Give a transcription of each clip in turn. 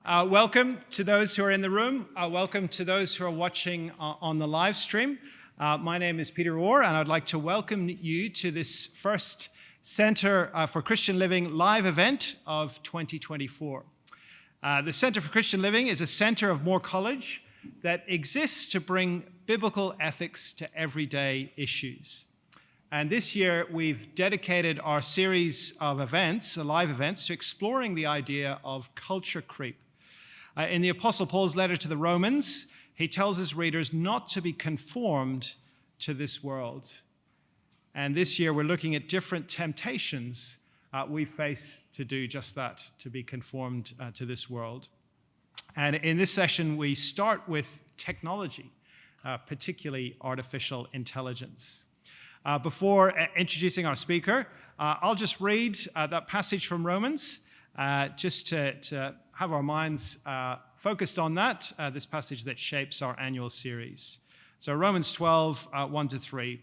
Welcome to those who are in the room. Welcome to those who are watching on the live stream. My name is Peter Orr, and I'd like to welcome you to this first Center for Christian Living live event of 2024. The Center for Christian Living is a center of Moore College that exists to bring biblical ethics to everyday issues. And this year, we've dedicated our series of events, live events, to exploring the idea of culture creep. In the Apostle Paul's letter to the Romans, he tells his readers not to be conformed to this world. And this year, we're looking at different temptations we face to do just that, to be conformed to this world. And in this session, we start with technology, particularly artificial intelligence. Before introducing our speaker, I'll just read that passage from Romans, just to have our minds focused on that, this passage that shapes our annual series. So Romans 12, 1-3.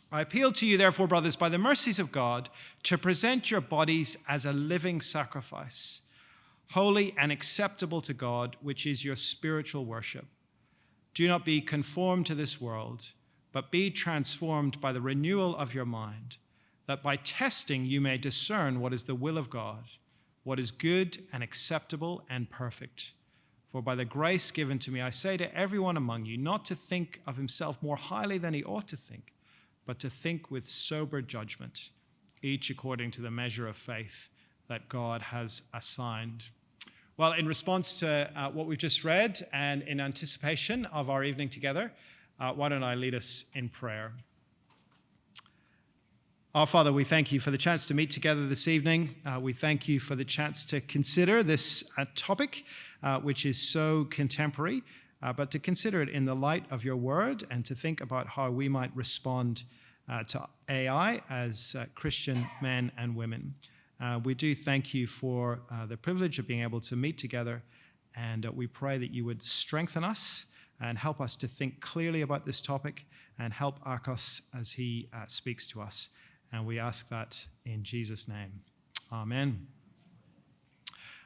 I appeal to you, therefore, brothers, by the mercies of God, to present your bodies as a living sacrifice, holy and acceptable to God, which is your spiritual worship. Do not be conformed to this world, but be transformed by the renewal of your mind, that by testing you may discern what is the will of God, what is good and acceptable and perfect. For by the grace given to me, I say to everyone among you, not to think of himself more highly than he ought to think, but to think with sober judgment, each according to the measure of faith that God has assigned. Well, in response to what we've just read and in anticipation of our evening together, why don't I lead us in prayer? Our Father, we thank you for the chance to meet together this evening. We thank you for the chance to consider this topic, which is so contemporary, but to consider it in the light of your word and to think about how we might respond to AI as Christian men and women. We do thank you for the privilege of being able to meet together, and we pray that you would strengthen us and help us to think clearly about this topic and help Akos as he speaks to us. And we ask that in Jesus' name. Amen.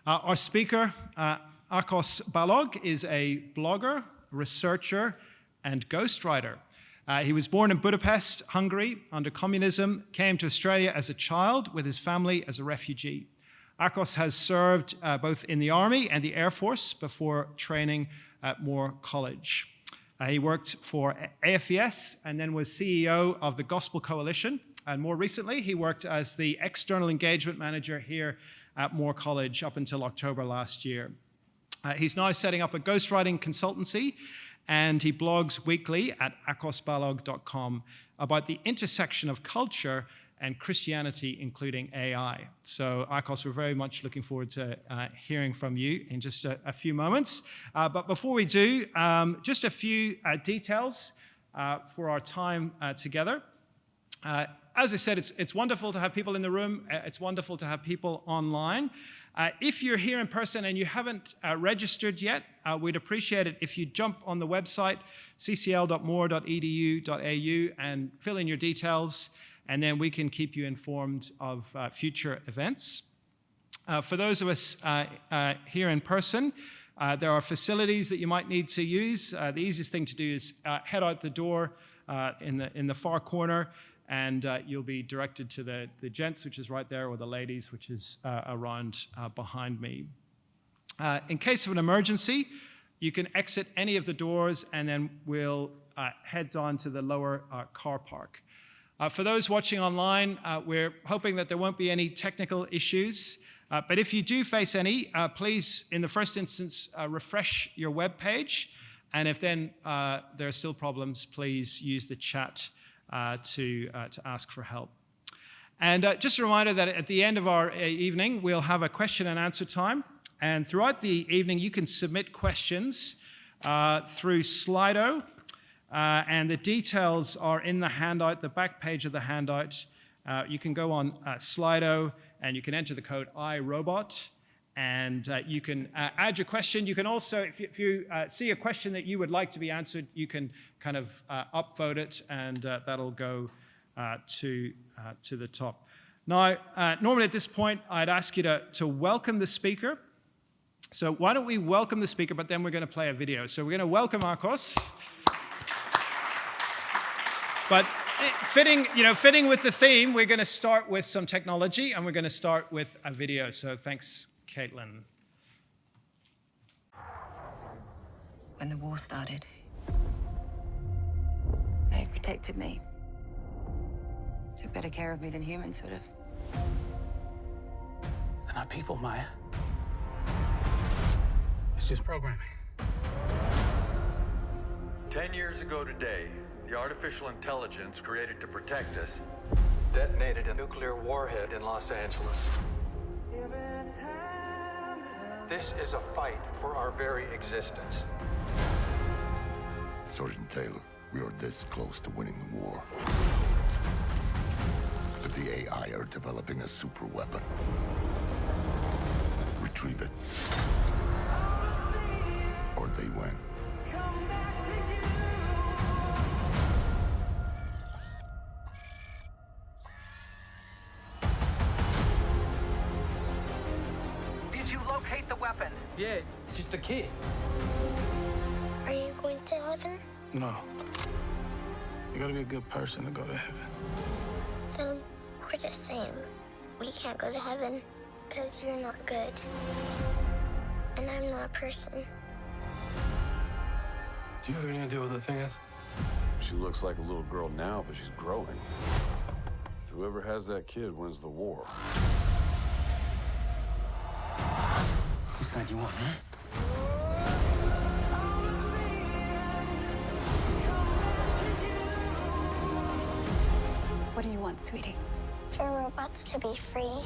Our speaker, Akos Balogh, is a blogger, researcher, and ghostwriter. He was born in Budapest, Hungary, under communism, came to Australia as a child with his family as a refugee. Akos has served both in the Army and the Air Force before training at Moore College. He worked for AFES and then was CEO of the Gospel Coalition. And more recently, he worked as the external engagement manager here at Moore College up until October last year. He's now setting up a ghostwriting consultancy, and he blogs weekly at akosbalogh.com about the intersection of culture and Christianity, including AI. So, Akos, we're very much looking forward to hearing from you in just a few moments. But before we do, just a few details for our time together. As I said, it's wonderful to have people in the room. It's wonderful to have people online. If you're here in person and you haven't registered yet, we'd appreciate it if you jump on the website, ccl.moore.edu.au, and fill in your details, and then we can keep you informed of future events. For those of us here in person, there are facilities that you might need to use. The easiest thing to do is head out the door in the far corner, and you'll be directed to the gents, which is right there, or the ladies, which is around behind me. In case of an emergency, you can exit any of the doors, and then we'll head down to the lower car park. For those watching online, we're hoping that there won't be any technical issues. But if you do face any, please, in the first instance, refresh your web page. And if then there are still problems, please use the chat to ask for help. And just a reminder that at the end of our evening, we'll have a question and answer time. And throughout the evening, you can submit questions through Slido. And the details are in the handout, the back page of the handout. You can go on Slido and you can enter the code iRobot. And you can add your question. You can also, if you see a question that you would like to be answered, you can kind of upvote it, and that'll go to the top. Now, normally at this point, I'd ask you to welcome the speaker. So why don't we welcome the speaker, but then we're going to play a video. So we're going to welcome Marcos. But fitting with the theme, we're going to start with some technology, and we're going to start with a video. So thanks, Caitlin. When the war started, they protected me. Took better care of me than humans would have. They're not people, Maya. It's just programming. 10 years ago today, the artificial intelligence created to protect us detonated a nuclear warhead in Los Angeles. This is a fight for our very existence. Sergeant Taylor, we are this close to winning the war. But the AI are developing a super weapon. Retrieve it. Or they win. Did you locate the weapon? Yeah, it's just a kid. Are you going to heaven? No. You gotta be a good person to go to heaven. So we're the same. We can't go to heaven because you're not good. And I'm not a person. Do you have any idea what the thing is? She looks like a little girl now, but she's growing. Whoever has that kid wins the war. Whose side you want, huh? What do you want, sweetie? For robots to be free.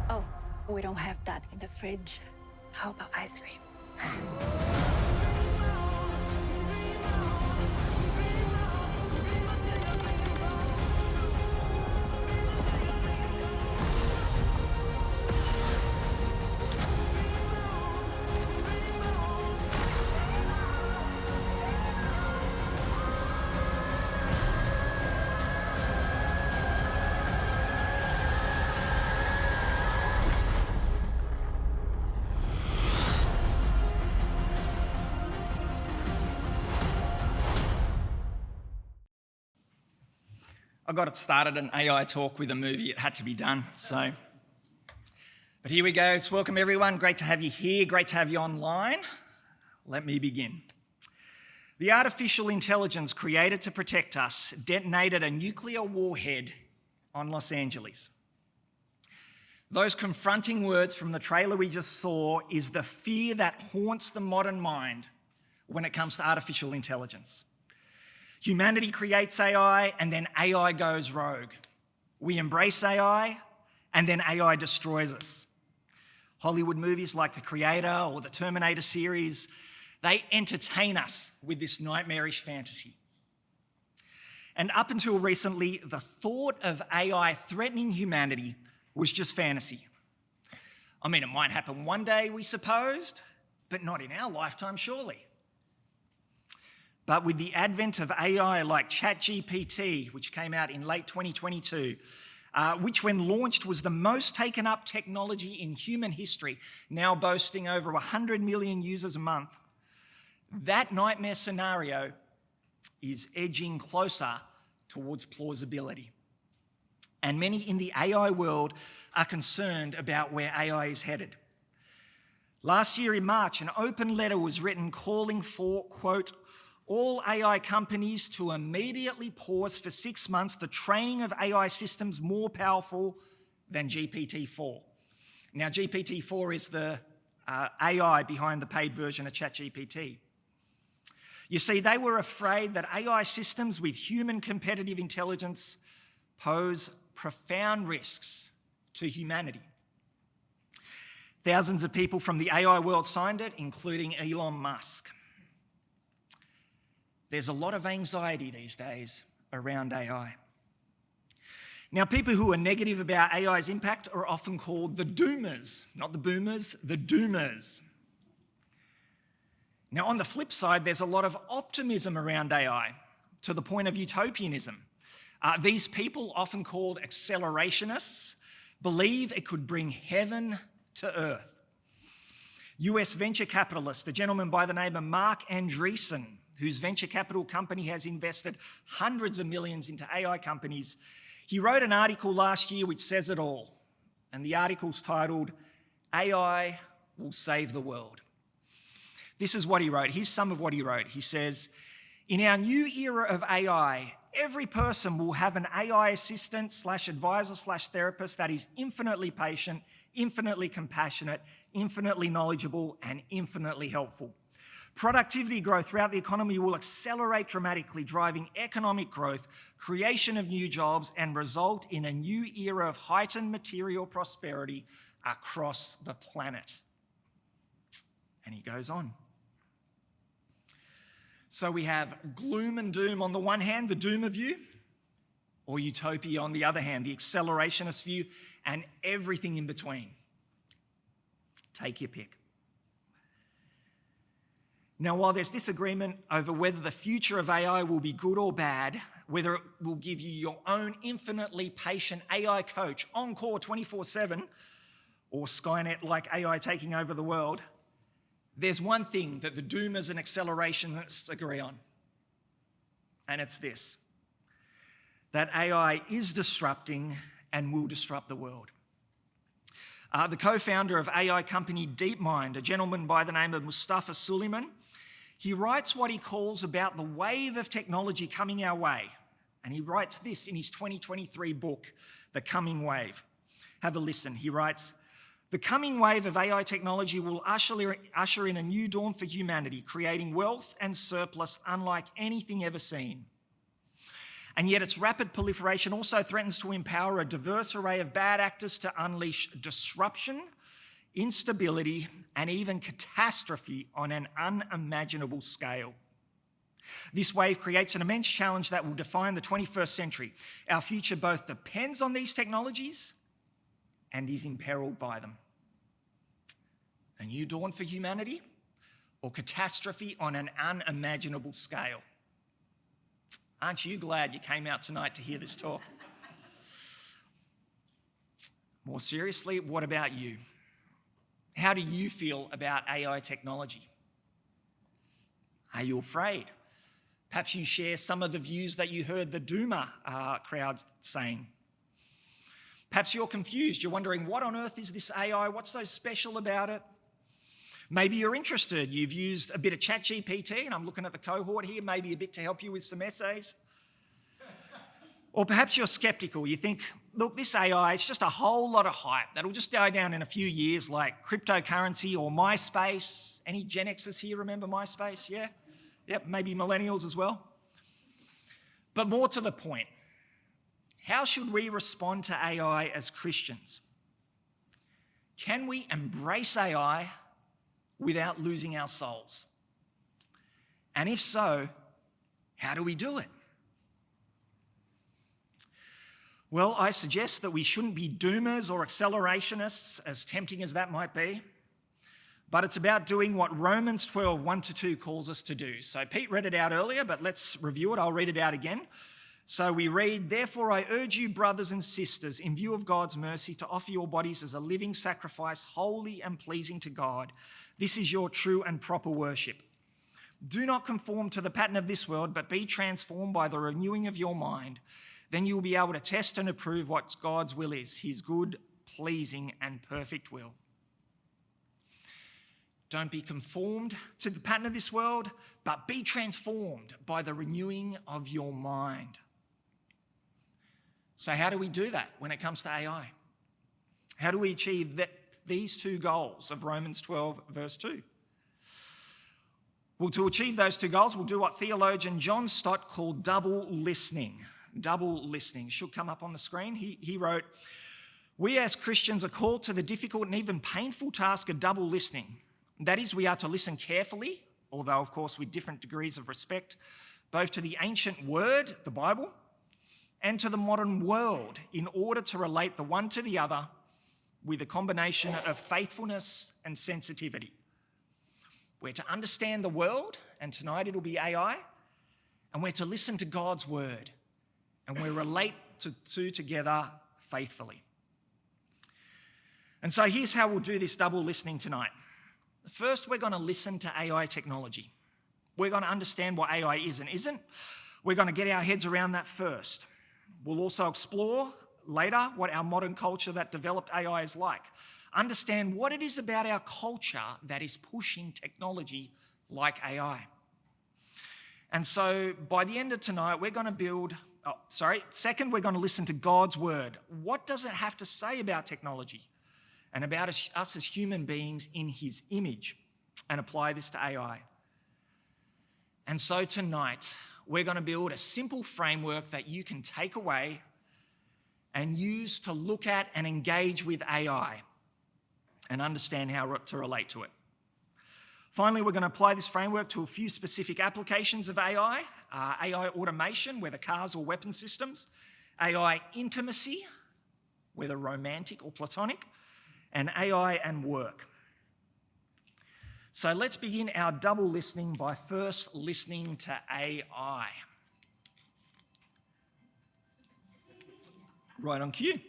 Oh, we don't have that in the fridge. How about ice cream? I got started an AI talk with a movie. It had to be done, so. But here we go. So welcome, everyone. Great to have you here. Great to have you online. Let me begin. The artificial intelligence created to protect us detonated a nuclear warhead on Los Angeles. Those confronting words from the trailer we just saw is the fear that haunts the modern mind when it comes to artificial intelligence. Humanity creates AI, and then AI goes rogue. We embrace AI, and then AI destroys us. Hollywood movies like The Creator or the Terminator series, they entertain us with this nightmarish fantasy. And up until recently, the thought of AI threatening humanity was just fantasy. I mean, it might happen one day, we supposed, but not in our lifetime, surely. But with the advent of AI like ChatGPT, which came out in late 2022, which when launched was the most taken up technology in human history, now boasting over 100 million users a month, that nightmare scenario is edging closer towards plausibility. And many in the AI world are concerned about where AI is headed. Last year in March, an open letter was written calling for, quote, all AI companies to immediately pause for 6 months the training of AI systems more powerful than GPT-4. Now, GPT-4 is the AI behind the paid version of ChatGPT. You see, they were afraid that AI systems with human competitive intelligence pose profound risks to humanity. Thousands of people from the AI world signed it, including Elon Musk. There's a lot of anxiety these days around AI. Now, people who are negative about AI's impact are often called the doomers, not the boomers, the doomers. Now, on the flip side, there's a lot of optimism around AI, to the point of utopianism. These people, often called accelerationists, believe it could bring heaven to earth. US venture capitalist, a gentleman by the name of Mark Andreessen, whose venture capital company has invested hundreds of millions into AI companies, he wrote an article last year which says it all. And the article's titled, AI Will Save the World. This is what he wrote. Here's some of what he wrote. He says, in our new era of AI, every person will have an AI assistant / advisor / therapist that is infinitely patient, infinitely compassionate, infinitely knowledgeable, and infinitely helpful. Productivity growth throughout the economy will accelerate dramatically, driving economic growth, creation of new jobs, and result in a new era of heightened material prosperity across the planet. And he goes on. So we have gloom and doom on the one hand, the doomer view, or utopia on the other hand, the accelerationist view, and everything in between. Take your pick. Now, while there's disagreement over whether the future of AI will be good or bad, whether it will give you your own infinitely patient AI coach, on-call 24/7, or Skynet-like AI taking over the world, there's one thing that the doomers and accelerationists agree on, and it's this: that AI is disrupting and will disrupt the world. The co-founder of AI company DeepMind, a gentleman by the name of Mustafa Suleyman, he writes what he calls about the wave of technology coming our way. And he writes this in his 2023 book, The Coming Wave. Have a listen. He writes, the coming wave of AI technology will usher in a new dawn for humanity, creating wealth and surplus unlike anything ever seen. And yet its rapid proliferation also threatens to empower a diverse array of bad actors to unleash disruption, instability, and even catastrophe on an unimaginable scale. This wave creates an immense challenge that will define the 21st century. Our future both depends on these technologies and is imperiled by them. A new dawn for humanity, or catastrophe on an unimaginable scale? Aren't you glad you came out tonight to hear this talk? More seriously, what about you? How do you feel about AI technology? Are you afraid? Perhaps you share some of the views that you heard the doomer crowd saying. Perhaps you're confused. You're wondering, what on earth is this AI? What's so special about it? Maybe you're interested. You've used a bit of ChatGPT, and I'm looking at the cohort here, maybe a bit to help you with some essays. Or perhaps you're skeptical. You think, look, this AI is just a whole lot of hype that'll just die down in a few years, like cryptocurrency or MySpace. Any Gen Xers here remember MySpace? Yeah? Yep, maybe millennials as well. But more to the point, how should we respond to AI as Christians? Can we embrace AI without losing our souls? And if so, how do we do it? Well, I suggest that we shouldn't be doomers or accelerationists, as tempting as that might be, but it's about doing what Romans 12, 1-2 calls us to do. So Pete read it out earlier, but let's review it. I'll read it out again. So we read, therefore I urge you, brothers and sisters, in view of God's mercy, to offer your bodies as a living sacrifice, holy and pleasing to God. This is your true and proper worship. Do not conform to the pattern of this world, but be transformed by the renewing of your mind. Then you will be able to test and approve what God's will is, his good, pleasing, and perfect will. Don't be conformed to the pattern of this world, but be transformed by the renewing of your mind. So how do we do that when it comes to AI? How do we achieve these two goals of Romans 12, verse 2? Well, to achieve those two goals, we'll do what theologian John Stott called double listening. Double listening should come up on the screen. He wrote, we as Christians are called to the difficult and even painful task of double listening. That is, we are to listen carefully, although of course with different degrees of respect, both to the ancient word, the Bible, and to the modern world, in order to relate the one to the other with a combination of faithfulness and sensitivity. We're to understand the world, and tonight it'll be AI, and we're to listen to God's word, and we relate to two together faithfully. And so here's how we'll do this double listening tonight. First, we're going to listen to AI technology. We're going to understand what AI is and isn't. We're going to get our heads around that first. We'll also explore later what our modern culture that developed AI is like. Understand what it is about our culture that is pushing technology like AI. And so by the end of tonight, we're going to second, we're going to listen to God's word. What does it have to say about technology and about us as human beings in his image, and apply this to AI? And so tonight, we're going to build a simple framework that you can take away and use to look at and engage with AI and understand how to relate to it. Finally, we're going to apply this framework to a few specific applications of AI. AI automation, whether cars or weapon systems. AI intimacy, whether romantic or platonic. And AI and work. So let's begin our double listening by first listening to AI. Right on cue.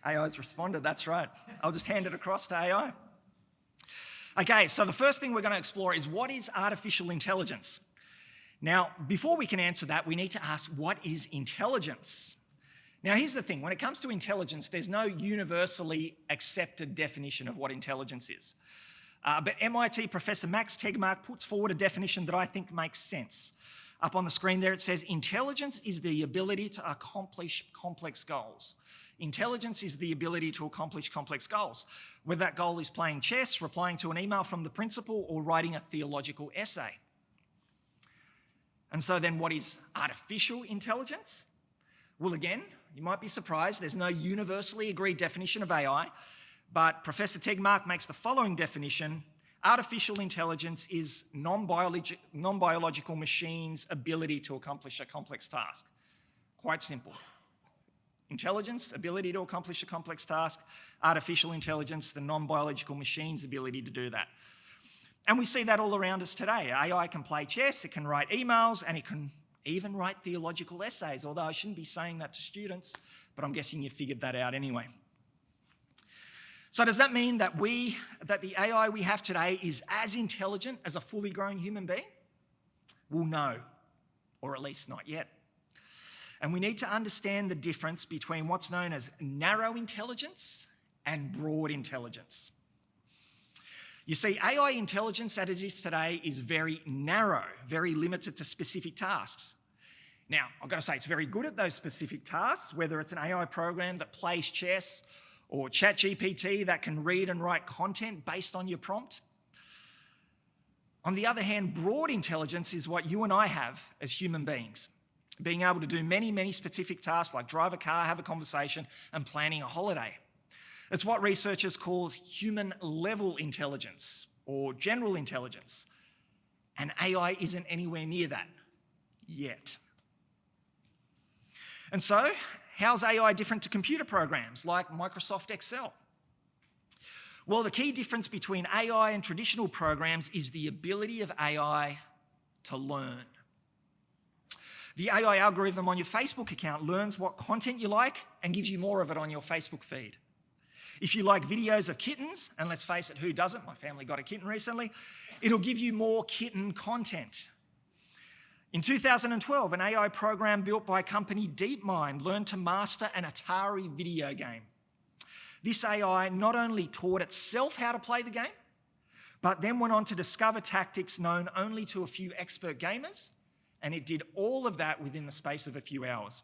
AI's responded, that's right. I'll just hand it across to AI. Okay, so the first thing we're going to explore is, what is artificial intelligence? Now, before we can answer that, we need to ask, what is intelligence? Now, here's the thing. When it comes to intelligence, there's no universally accepted definition of what intelligence is. But MIT Professor Max Tegmark puts forward a definition that I think makes sense. Up on the screen there, it says, intelligence is the ability to accomplish complex goals. Intelligence is the ability to accomplish complex goals, whether that goal is playing chess, replying to an email from the principal, or writing a theological essay. And so then what is artificial intelligence? Well, again, you might be surprised, there's no universally agreed definition of AI, but Professor Tegmark makes the following definition. Artificial intelligence is non-biological machines' ability to accomplish a complex task. Quite simple. Intelligence, ability to accomplish a complex task. Artificial intelligence, the non-biological machine's ability to do that. And we see that all around us today. AI can play chess, it can write emails, and it can even write theological essays, although I shouldn't be saying that to students, but I'm guessing you figured that out anyway. So does that mean that the AI we have today is as intelligent as a fully grown human being? Well, no, or at least not yet. And we need to understand the difference between what's known as narrow intelligence and broad intelligence. You see, AI intelligence as it is today is very narrow, very limited to specific tasks. Now, I've got to say, it's very good at those specific tasks, whether it's an AI program that plays chess or ChatGPT that can read and write content based on your prompt. On the other hand, broad intelligence is what you and I have as human beings, being able to do many, many specific tasks like drive a car, have a conversation, and planning a holiday. It's what researchers call human-level intelligence or general intelligence. And AI isn't anywhere near that yet. And so, how's AI different to computer programs like Microsoft Excel? Well, the key difference between AI and traditional programs is the ability of AI to learn. The AI algorithm on your Facebook account learns what content you like and gives you more of it on your Facebook feed. If you like videos of kittens, and let's face it, who doesn't? My family got a kitten recently. It'll give you more kitten content. In 2012, an AI program built by company DeepMind learned to master an Atari video game. This AI not only taught itself how to play the game, but then went on to discover tactics known only to a few expert gamers, and it did all of that within the space of a few hours.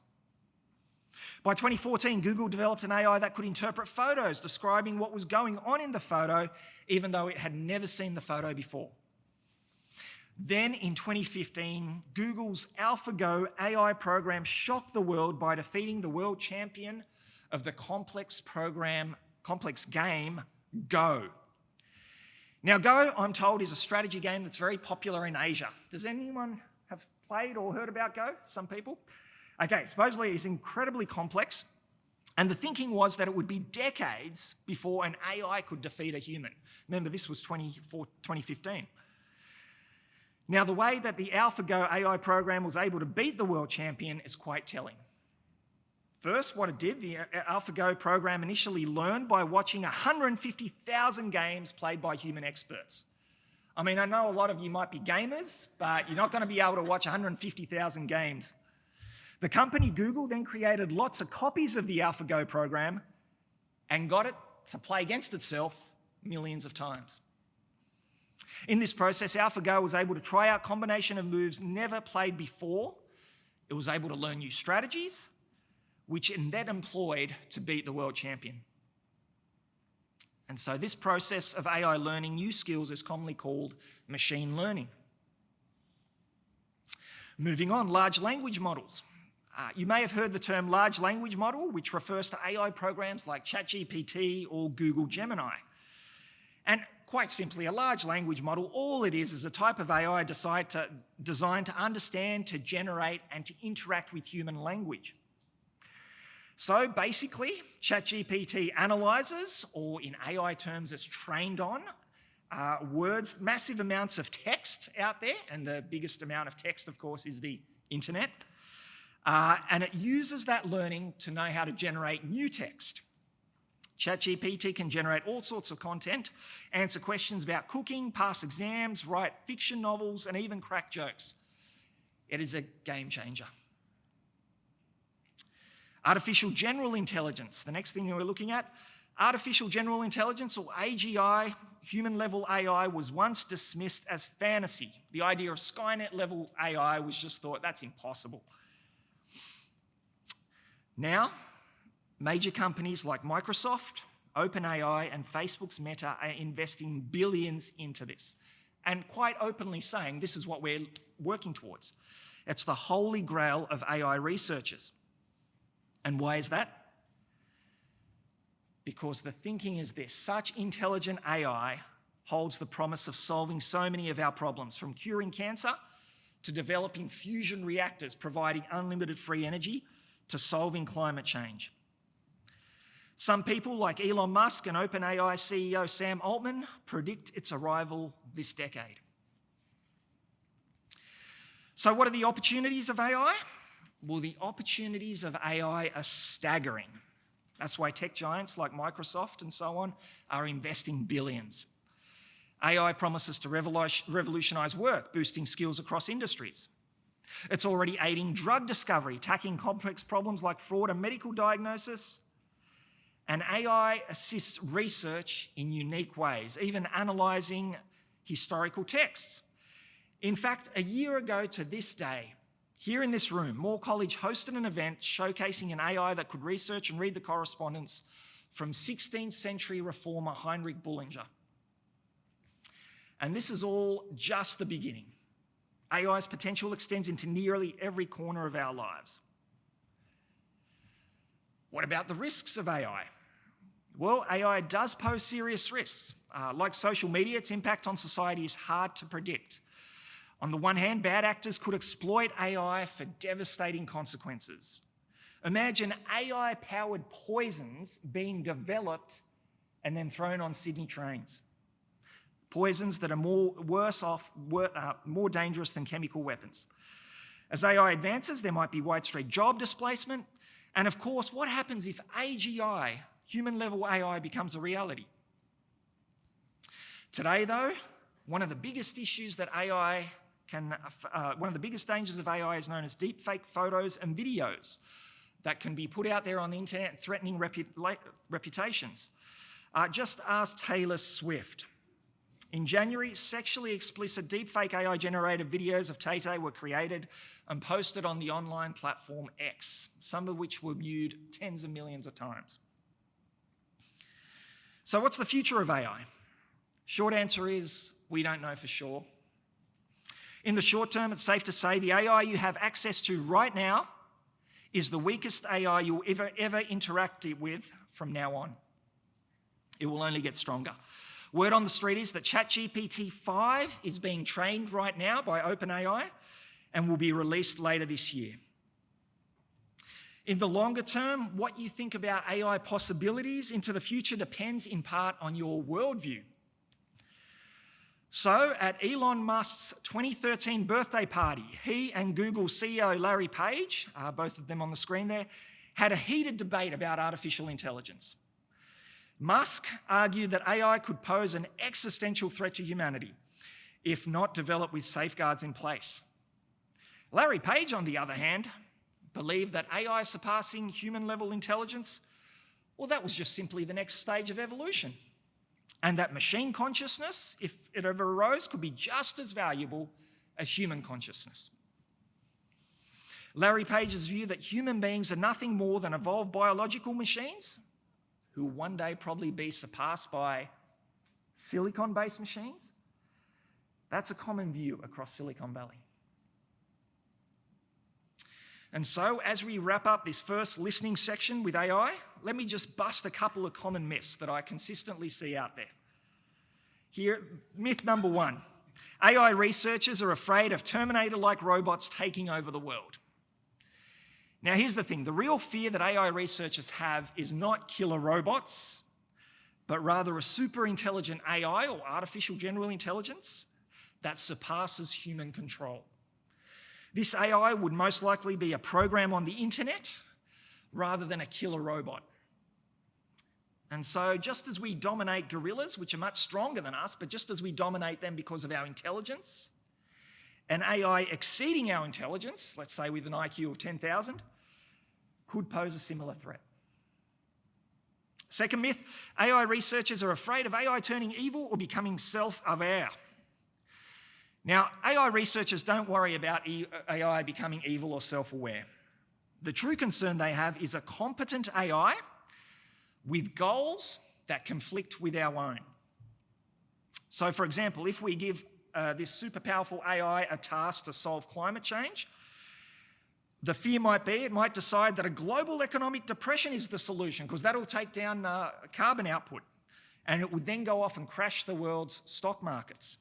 By 2014, Google developed an AI that could interpret photos, describing what was going on in the photo, even though it had never seen the photo before. Then in 2015, Google's AlphaGo AI program shocked the world by defeating the world champion of the complex game, Go. Now, Go, I'm told, is a strategy game that's very popular in Asia. Does anyone have played or heard about Go? Some people? Okay, supposedly it's incredibly complex, and the thinking was that it would be decades before an AI could defeat a human. Remember, this was 2015. Now, the way that the AlphaGo AI program was able to beat the world champion is quite telling. First, what it did, the AlphaGo program initially learned by watching 150,000 games played by human experts. I mean, I know a lot of you might be gamers, but you're not going to be able to watch 150,000 games. The company Google then created lots of copies of the AlphaGo program and got it to play against itself millions of times. In this process, AlphaGo was able to try out a combination of moves never played before. It was able to learn new strategies, which it then employed to beat the world champion. And so this process of AI learning new skills is commonly called machine learning. Moving on, large language models. You may have heard the term large language model, which refers to AI programs like ChatGPT or Google Gemini. And quite simply, a large language model, all it is a type of AI designed to understand, to generate, and to interact with human language. So basically, ChatGPT analyzes, or in AI terms, it's trained on, words, massive amounts of text out there, and the biggest amount of text, of course, is the internet. And it uses that learning to know how to generate new text. ChatGPT can generate all sorts of content, answer questions about cooking, pass exams, write fiction novels, and even crack jokes. It is a game changer. Artificial general intelligence, the next thing that we're looking at. Artificial general intelligence, or AGI, human-level AI, was once dismissed as fantasy. The idea of Skynet-level AI was just thought, that's impossible. Now, major companies like Microsoft, OpenAI, and Facebook's Meta are investing billions into this, and quite openly saying this is what we're working towards. It's the holy grail of AI researchers. And why is that? Because the thinking is this: such intelligent AI holds the promise of solving so many of our problems, from curing cancer to developing fusion reactors, providing unlimited free energy, to solving climate change. Some people like Elon Musk and OpenAI CEO Sam Altman predict its arrival this decade. So what are the opportunities of AI? Well, the opportunities of AI are staggering. That's why tech giants like Microsoft and so on are investing billions. AI promises to revolutionize work, boosting skills across industries. It's already aiding drug discovery, tackling complex problems like fraud and medical diagnosis. And AI assists research in unique ways, even analysing historical texts. In fact, a year ago to this day, here in this room, Moore College hosted an event showcasing an AI that could research and read the correspondence from 16th century reformer Heinrich Bullinger. And this is all just the beginning. AI's potential extends into nearly every corner of our lives. What about the risks of AI? Well, AI does pose serious risks. Like social media, its impact on society is hard to predict. On the one hand, bad actors could exploit AI for devastating consequences. Imagine AI-powered poisons being developed and then thrown on Sydney trains. Poisons that are more dangerous than chemical weapons. As AI advances, there might be widespread job displacement. And of course, what happens if AGI, human-level AI, becomes a reality? Today, though, one of the biggest issues that one of the biggest dangers of AI is known as deepfake photos and videos that can be put out there on the internet, threatening reputations. Just ask Taylor Swift. In January, sexually explicit deepfake AI-generated videos of Tay-Tay were created and posted on the online platform X, some of which were viewed tens of millions of times. So what's the future of AI? Short answer is, we don't know for sure. In the short term, it's safe to say the AI you have access to right now is the weakest AI you'll ever interact with from now on. It will only get stronger. Word on the street is that ChatGPT 5 is being trained right now by OpenAI and will be released later this year. In the longer term, what you think about AI possibilities into the future depends in part on your worldview. So, at Elon Musk's 2013 birthday party, he and Google CEO Larry Page, both of them on the screen there, had a heated debate about artificial intelligence. Musk argued that AI could pose an existential threat to humanity if not developed with safeguards in place. Larry Page, on the other hand, believed that AI surpassing human-level intelligence, well, that was just simply the next stage of evolution, and that machine consciousness, if it ever arose, could be just as valuable as human consciousness. Larry Page's view that human beings are nothing more than evolved biological machines who will one day probably be surpassed by silicon-based machines, that's a common view across Silicon Valley. And so, as we wrap up this first listening section with AI, let me just bust a couple of common myths that I consistently see out there. Here, myth number one, AI researchers are afraid of Terminator-like robots taking over the world. Now, here's the thing. The real fear that AI researchers have is not killer robots, but rather a super intelligent AI or artificial general intelligence that surpasses human control. This AI would most likely be a program on the internet rather than a killer robot. And so just as we dominate gorillas, which are much stronger than us, but just as we dominate them because of our intelligence, an AI exceeding our intelligence, let's say with an IQ of 10,000, could pose a similar threat. Second myth, AI researchers are afraid of AI turning evil or becoming self-aware. Now, AI researchers don't worry about AI becoming evil or self-aware. The true concern they have is a competent AI with goals that conflict with our own. So, for example, if we give this super powerful AI a task to solve climate change, the fear might be it might decide that a global economic depression is the solution because that'll take down carbon output, and it would then go off and crash the world's stock markets.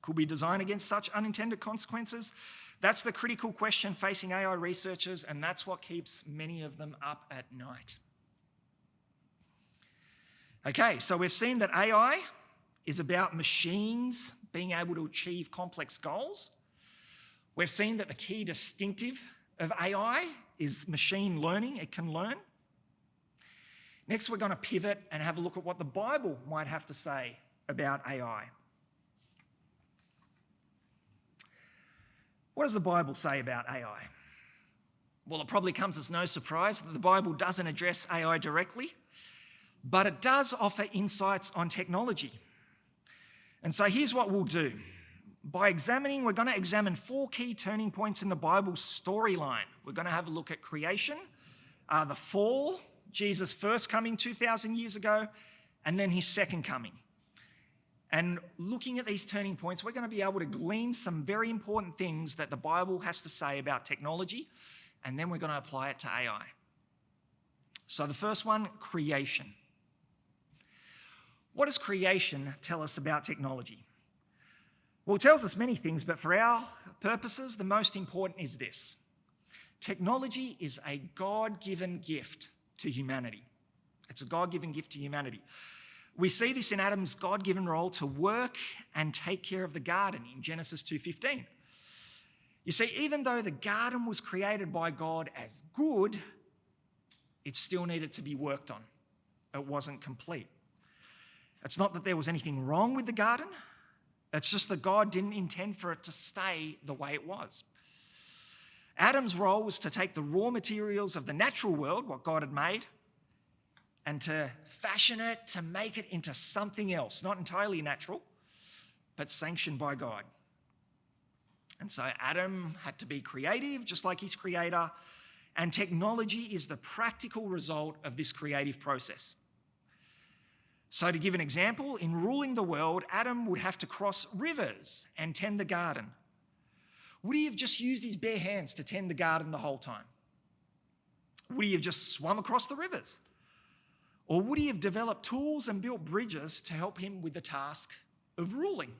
Could we design against such unintended consequences? That's the critical question facing AI researchers, and that's what keeps many of them up at night. Okay, so we've seen that AI is about machines being able to achieve complex goals. We've seen that the key distinctive of AI is machine learning. It can learn. Next, we're going to pivot and have a look at what the Bible might have to say about AI. What does the Bible say about AI? Well, it probably comes as no surprise that the Bible doesn't address AI directly, but it does offer insights on technology. And so here's what we'll do. We're going to examine 4 key turning points in the Bible's storyline. We're going to have a look at creation, the fall, Jesus' first coming 2,000 years ago, and then his second coming. And looking at these turning points, we're going to be able to glean some very important things that the Bible has to say about technology, and then we're going to apply it to AI. So the first one, creation. What does creation tell us about technology? Well, it tells us many things, but for our purposes, the most important is this. Technology is a God-given gift to humanity. It's a God-given gift to humanity. We see this in Adam's God-given role to work and take care of the garden in Genesis 2:15. You see, even though the garden was created by God as good, it still needed to be worked on. It wasn't complete. It's not that there was anything wrong with the garden. It's just that God didn't intend for it to stay the way it was. Adam's role was to take the raw materials of the natural world, what God had made, and to fashion it, to make it into something else, not entirely natural, but sanctioned by God. And so Adam had to be creative, just like his creator, and technology is the practical result of this creative process. So to give an example, in ruling the world, Adam would have to cross rivers and tend the garden. Would he have just used his bare hands to tend the garden the whole time? Would he have just swum across the rivers? Or would he have developed tools and built bridges to help him with the task of ruling?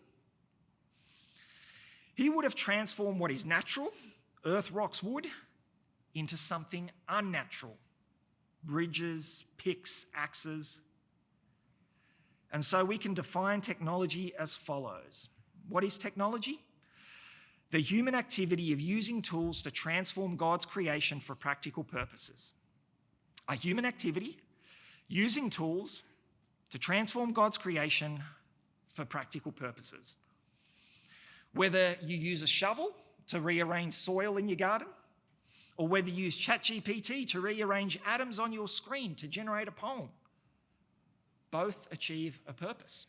He would have transformed what is natural, earth, rocks, wood, into something unnatural. Bridges, picks, axes. And so we can define technology as follows. What is technology? the human activity of using tools to transform God's creation for practical purposes. A human activity using tools to transform God's creation for practical purposes. Whether you use a shovel to rearrange soil in your garden, or whether you use ChatGPT to rearrange atoms on your screen to generate a poem, both achieve a purpose.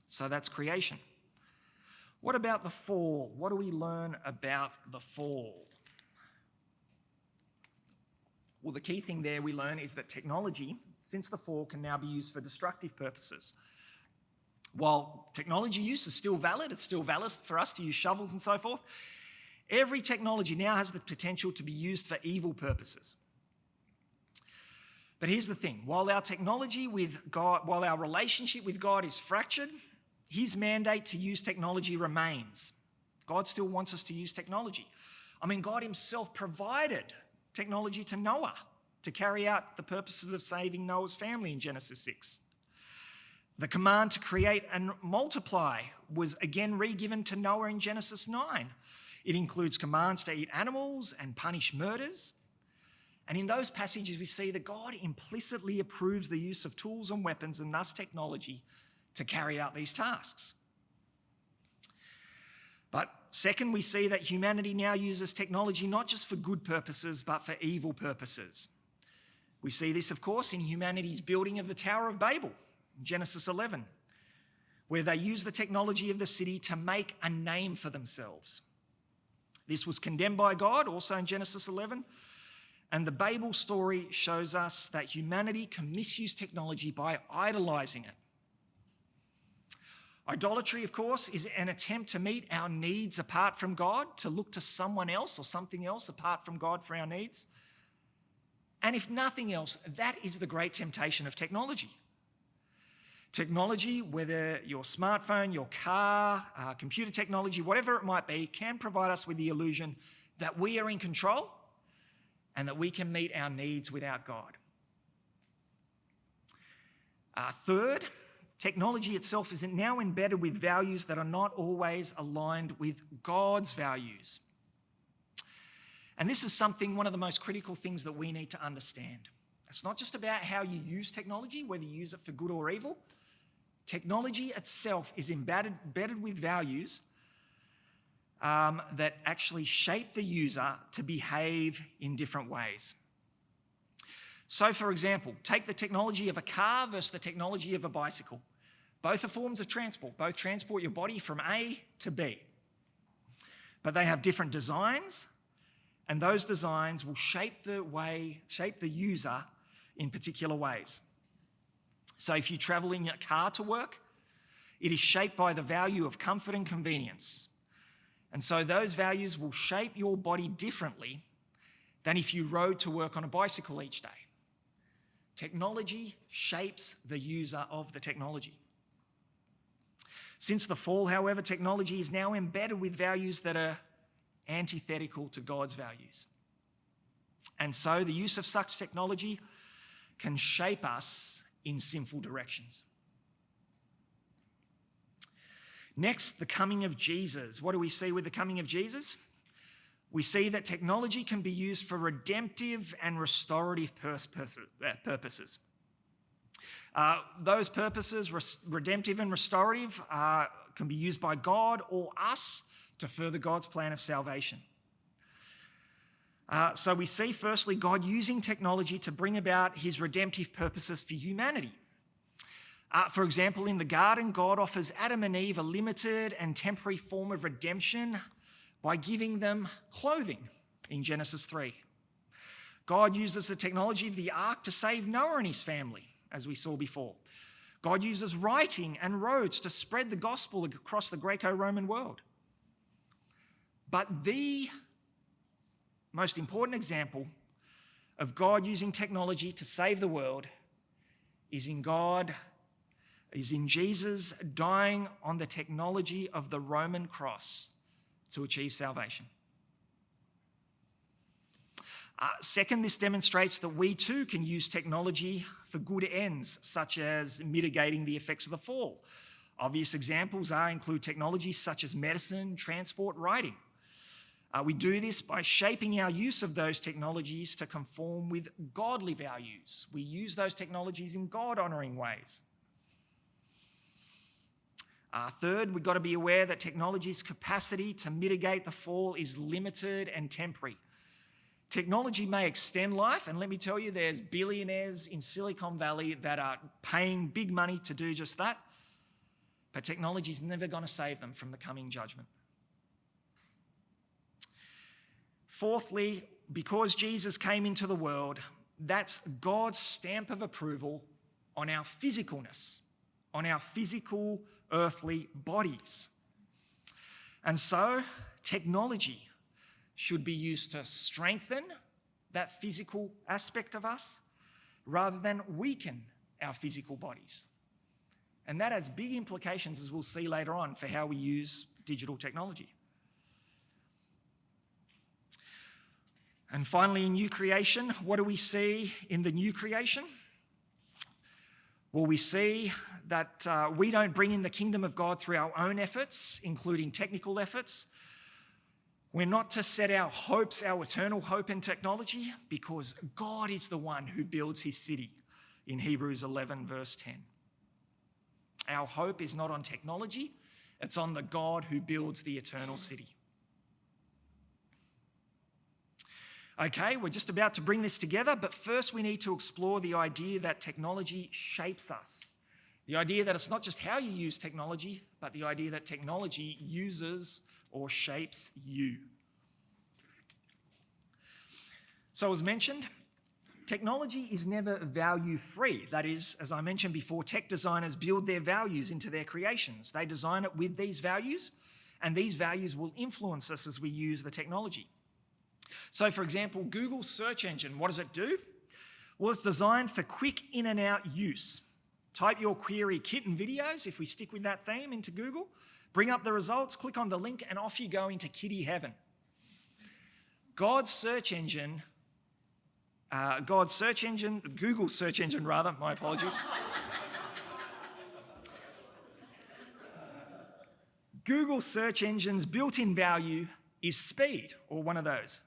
So that's creation. What about the fall? What do we learn about the fall? Well, the key thing there we learn is that technology, since the fall, can now be used for destructive purposes. While technology use is still valid, it's still valid for us to use shovels and so forth, every technology now has the potential to be used for evil purposes. But here's the thing, while our technology with God, while our relationship with God is fractured, his mandate to use technology remains. God still wants us to use technology. I mean, God himself provided technology to Noah to carry out the purposes of saving Noah's family in Genesis 6. The command to create and multiply was again re-given to Noah in Genesis 9. It includes commands to eat animals and punish murders. And in those passages, we see that God implicitly approves the use of tools and weapons and thus technology to carry out these tasks. But second, we see that humanity now uses technology not just for good purposes, but for evil purposes. We see this, of course, in humanity's building of the Tower of Babel, Genesis 11, where they use the technology of the city to make a name for themselves. This was condemned by God, also in Genesis 11, and the Babel story shows us that humanity can misuse technology by idolizing it. Idolatry, of course, is an attempt to meet our needs apart from God, to look to someone else or something else apart from God for our needs. And if nothing else, that is the great temptation of technology. Technology, whether your smartphone, your car, computer technology, whatever it might be, can provide us with the illusion that we are in control and that we can meet our needs without God. Third, technology itself is now embedded with values that are not always aligned with God's values. And this is one of the most critical things that we need to understand. It's not just about how you use technology, whether you use it for good or evil. Technology itself is embedded with values that actually shape the user to behave in different ways. So, for example, take the technology of a car versus the technology of a bicycle. Both are forms of transport. Both transport your body from A to B. But they have different designs, and those designs will shape the user in particular ways. So if you travel in your car to work, it is shaped by the value of comfort and convenience. And so those values will shape your body differently than if you rode to work on a bicycle each day. Technology shapes the user of the technology. Since the fall, however, technology is now embedded with values that are antithetical to God's values. And so the use of such technology can shape us in sinful directions. Next, the coming of Jesus. What do we see with the coming of Jesus? We see that technology can be used for redemptive and restorative purposes. Those purposes, redemptive and restorative, can be used by God or us to further God's plan of salvation. So we see, firstly, God using technology to bring about his redemptive purposes for humanity. For example, in the garden, God offers Adam and Eve a limited and temporary form of redemption by giving them clothing in Genesis 3. God uses the technology of the ark to save Noah and his family, as we saw before. God uses writing and roads to spread the gospel across the Greco-Roman world. But the most important example of God using technology to save the world is in Jesus dying on the technology of the Roman cross to achieve salvation. Second, this demonstrates that we too can use technology for good ends, such as mitigating the effects of the fall. Obvious examples include technologies such as medicine, transport, writing. We do this by shaping our use of those technologies to conform with godly values. We use those technologies in God-honouring ways. Third, we've got to be aware that technology's capacity to mitigate the fall is limited and temporary. Technology may extend life, and let me tell you, there's billionaires in Silicon Valley that are paying big money to do just that, but technology is never going to save them from the coming judgment. Fourthly, because Jesus came into the world, that's God's stamp of approval on our physicalness, on our physical earthly bodies. And so, technology should be used to strengthen that physical aspect of us rather than weaken our physical bodies. And that has big implications, as we'll see later on, for how we use digital technology. And finally, in new creation, what do we see in the new creation? Well, we see that we don't bring in the kingdom of God through our own efforts, including technical efforts. We're not to set our hopes, our eternal hope in technology, because God is the one who builds his city in Hebrews 11, verse 10. Our hope is not on technology, it's on the God who builds the eternal city. Okay, we're just about to bring this together, but first we need to explore the idea that technology shapes us. The idea that it's not just how you use technology, but the idea that technology uses or shapes you. So as mentioned, technology is never value-free. That is, as I mentioned before, tech designers build their values into their creations. They design it with these values, and these values will influence us as we use the technology. So, for example, Google's search engine, what does it do? Well, it's designed for quick in and out use. Type your query kitten videos, if we stick with that theme, into Google, bring up the results, click on the link, and off you go into kiddie heaven. Google's search engine, Google's search engine, my apologies. Google search engine's built-in value is speed, or one of those.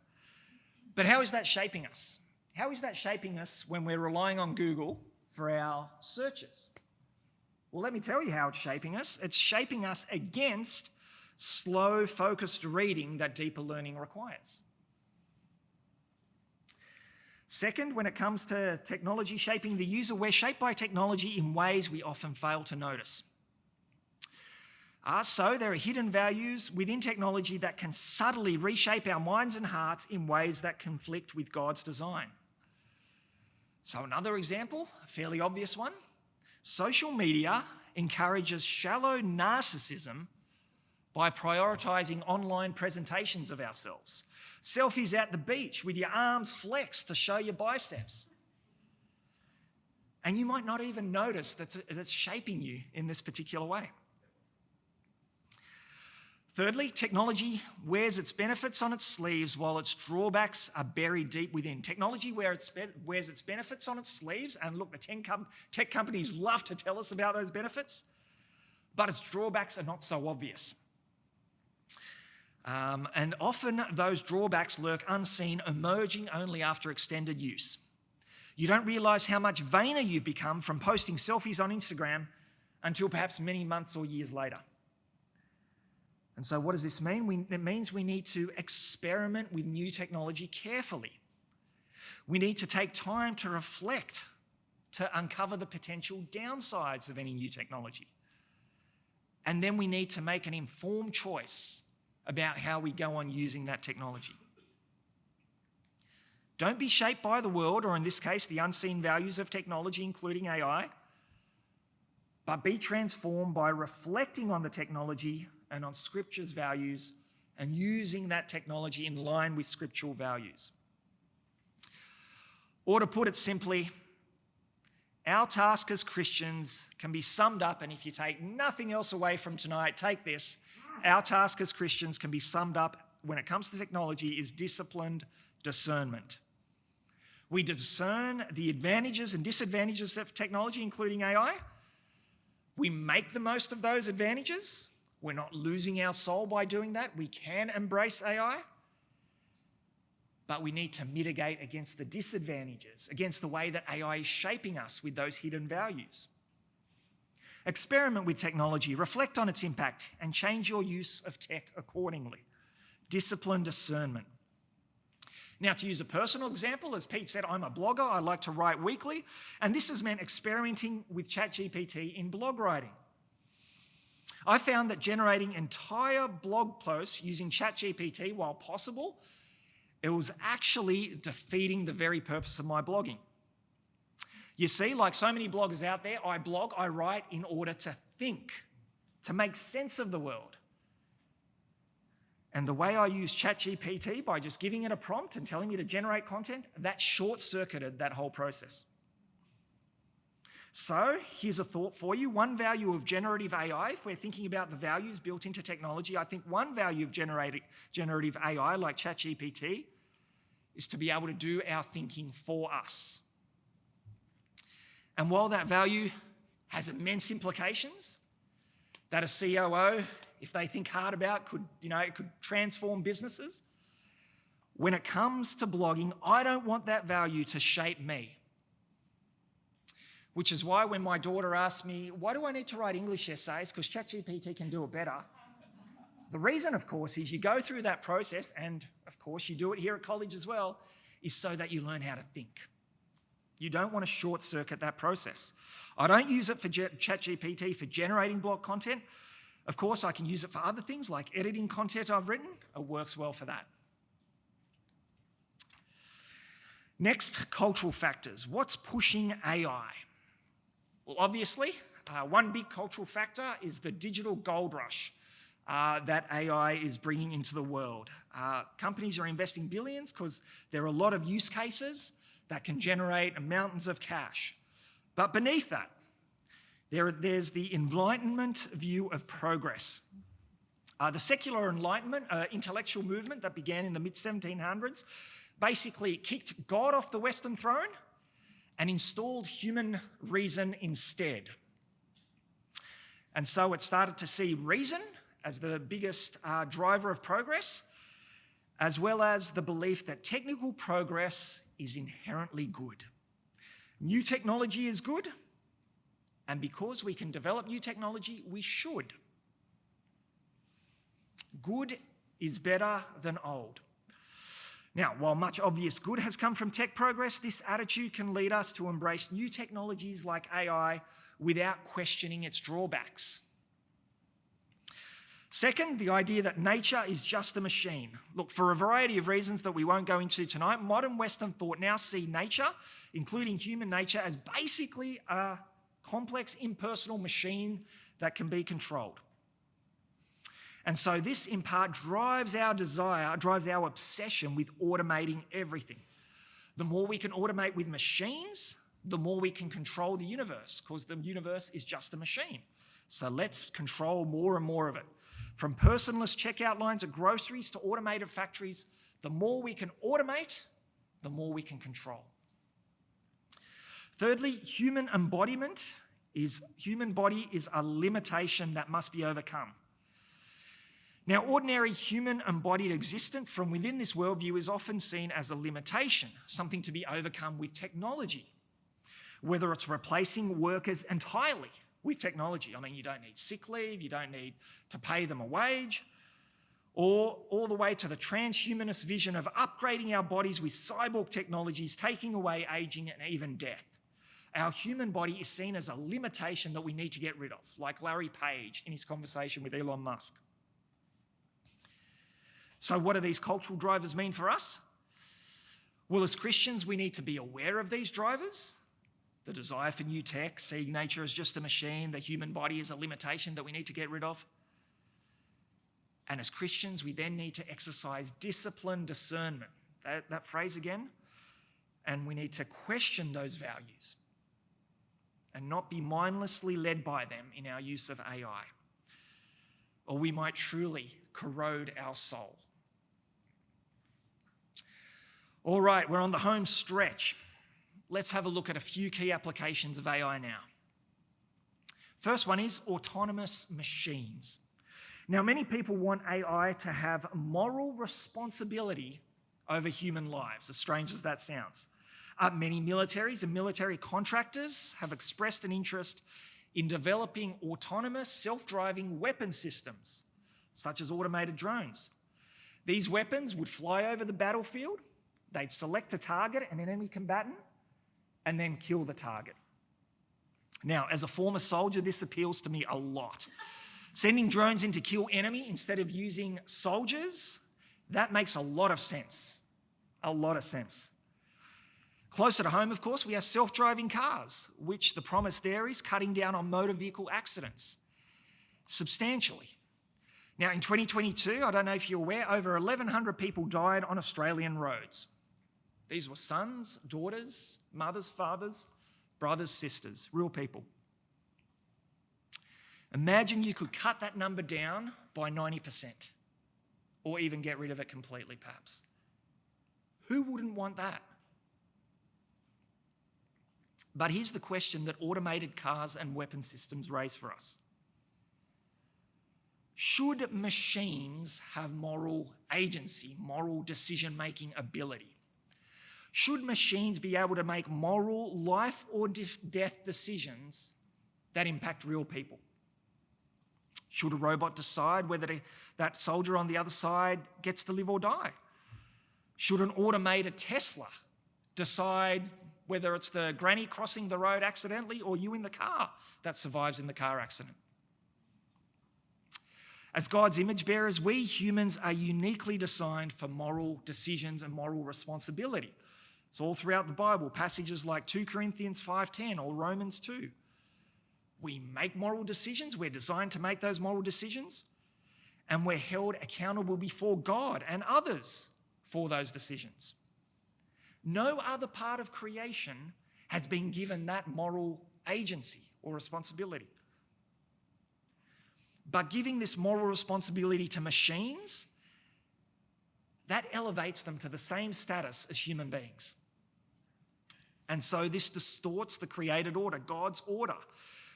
But how is that shaping us? How is that shaping us when we're relying on Google for our searches? Well, let me tell you how it's shaping us. It's shaping us against slow, focused reading that deeper learning requires. Second, when it comes to technology shaping the user, we're shaped by technology in ways we often fail to notice. So there are hidden values within technology that can subtly reshape our minds and hearts in ways that conflict with God's design. So another example, a fairly obvious one, social media encourages shallow narcissism by prioritising online presentations of ourselves. Selfies at the beach with your arms flexed to show your biceps. And you might not even notice that it's shaping you in this particular way. Thirdly, technology wears its benefits on its sleeves while its drawbacks are buried deep within. Technology wears its benefits on its sleeves, and look, the tech companies love to tell us about those benefits, but its drawbacks are not so obvious. And often those drawbacks lurk unseen, emerging only after extended use. You don't realise how much vainer you've become from posting selfies on Instagram until perhaps many months or years later. And so what does this mean? It means we need to experiment with new technology carefully. We need to take time to reflect, to uncover the potential downsides of any new technology. And then we need to make an informed choice about how we go on using that technology. Don't be shaped by the world, or in this case, the unseen values of technology, including AI, but be transformed by reflecting on the technology and on Scripture's values and using that technology in line with scriptural values. Or to put it simply, our task as Christians can be summed up, and if you take nothing else away from tonight, take this. Our task as Christians can be summed up when it comes to technology is disciplined discernment. We discern the advantages and disadvantages of technology, including AI. We make the most of those advantages. We're not losing our soul by doing that. We can embrace AI. But we need to mitigate against the disadvantages, against the way that AI is shaping us with those hidden values. Experiment with technology, reflect on its impact, and change your use of tech accordingly. Discipline discernment. Now, to use a personal example, as Pete said, I'm a blogger. I like to write weekly, and this has meant experimenting with ChatGPT in blog writing. I found that generating entire blog posts using ChatGPT, while possible, it was actually defeating the very purpose of my blogging. You see, like so many bloggers out there, I write in order to think, to make sense of the world. And the way I use ChatGPT, by just giving it a prompt and telling me to generate content, that short-circuited that whole process. So here's a thought for you. One value of generative AI, if we're thinking about the values built into technology, I think one value of generative AI, like ChatGPT, is to be able to do our thinking for us. And while that value has immense implications, that a COO, if they think hard about, it could transform businesses. When it comes to blogging, I don't want that value to shape me. Which is why when my daughter asks me, why do I need to write English essays? Because ChatGPT can do it better. The reason, of course, is you go through that process, and of course you do it here at college as well, is so that you learn how to think. You don't want to short-circuit that process. I don't use it for ChatGPT for generating blog content. Of course, I can use it for other things like editing content I've written. It works well for that. Next, cultural factors. What's pushing AI? Well, obviously, one big cultural factor is the digital gold rush that AI is bringing into the world. Companies are investing billions because there are a lot of use cases that can generate mountains of cash. But beneath that, there's the Enlightenment view of progress. The secular Enlightenment, intellectual movement that began in the mid-1700s, basically kicked God off the Western throne and installed human reason instead. And so it started to see reason as the biggest driver of progress, as well as the belief that technical progress is inherently good. New technology is good, and because we can develop new technology, we should. Good is better than old. Now, while much obvious good has come from tech progress, this attitude can lead us to embrace new technologies like AI without questioning its drawbacks. Second, the idea that nature is just a machine. Look, for a variety of reasons that we won't go into tonight, modern Western thought now see nature, including human nature, as basically a complex, impersonal machine that can be controlled. And so this, in part, drives our obsession with automating everything. The more we can automate with machines, the more we can control the universe, because the universe is just a machine. So let's control more and more of it. From personalist checkout lines at groceries to automated factories, the more we can automate, the more we can control. Thirdly, human body is a limitation that must be overcome. Now, ordinary human embodied existence from within this worldview is often seen as a limitation, something to be overcome with technology, whether it's replacing workers entirely with technology. I mean, you don't need sick leave, you don't need to pay them a wage, or all the way to the transhumanist vision of upgrading our bodies with cyborg technologies, taking away aging and even death. Our human body is seen as a limitation that we need to get rid of, like Larry Page in his conversation with Elon Musk. So what do these cultural drivers mean for us? Well, as Christians, we need to be aware of these drivers. The desire for new tech, seeing nature as just a machine, the human body is a limitation that we need to get rid of. And as Christians, we then need to exercise discipline, discernment. That phrase again. And we need to question those values and not be mindlessly led by them in our use of AI. Or we might truly corrode our soul. All right, we're on the home stretch. Let's have a look at a few key applications of AI now. First one is autonomous machines. Now, many people want AI to have moral responsibility over human lives, as strange as that sounds. Many militaries and military contractors have expressed an interest in developing autonomous self-driving weapon systems, such as automated drones. These weapons would fly over the battlefield, they'd select a target, an enemy combatant, and then kill the target. Now, as a former soldier, this appeals to me a lot. Sending drones in to kill enemy instead of using soldiers, that makes a lot of sense. A lot of sense. Closer to home, of course, we have self-driving cars, which the promise there is cutting down on motor vehicle accidents substantially. Now, in 2022, I don't know if you're aware, over 1,100 people died on Australian roads. These were sons, daughters, mothers, fathers, brothers, sisters, real people. Imagine you could cut that number down by 90%, or even get rid of it completely, perhaps. Who wouldn't want that? But here's the question that automated cars and weapon systems raise for us. Should machines have moral agency, moral decision-making ability? Should machines be able to make moral life or death decisions that impact real people? Should a robot decide whether that soldier on the other side gets to live or die? Should an automated Tesla decide whether it's the granny crossing the road accidentally or you in the car that survives in the car accident? As God's image bearers, we humans are uniquely designed for moral decisions and moral responsibility. It's all throughout the Bible, passages like 2 Corinthians 5:10 or Romans 2. We make moral decisions, we're designed to make those moral decisions, and we're held accountable before God and others for those decisions. No other part of creation has been given that moral agency or responsibility. But giving this moral responsibility to machines, that elevates them to the same status as human beings. And so this distorts the created order, God's order,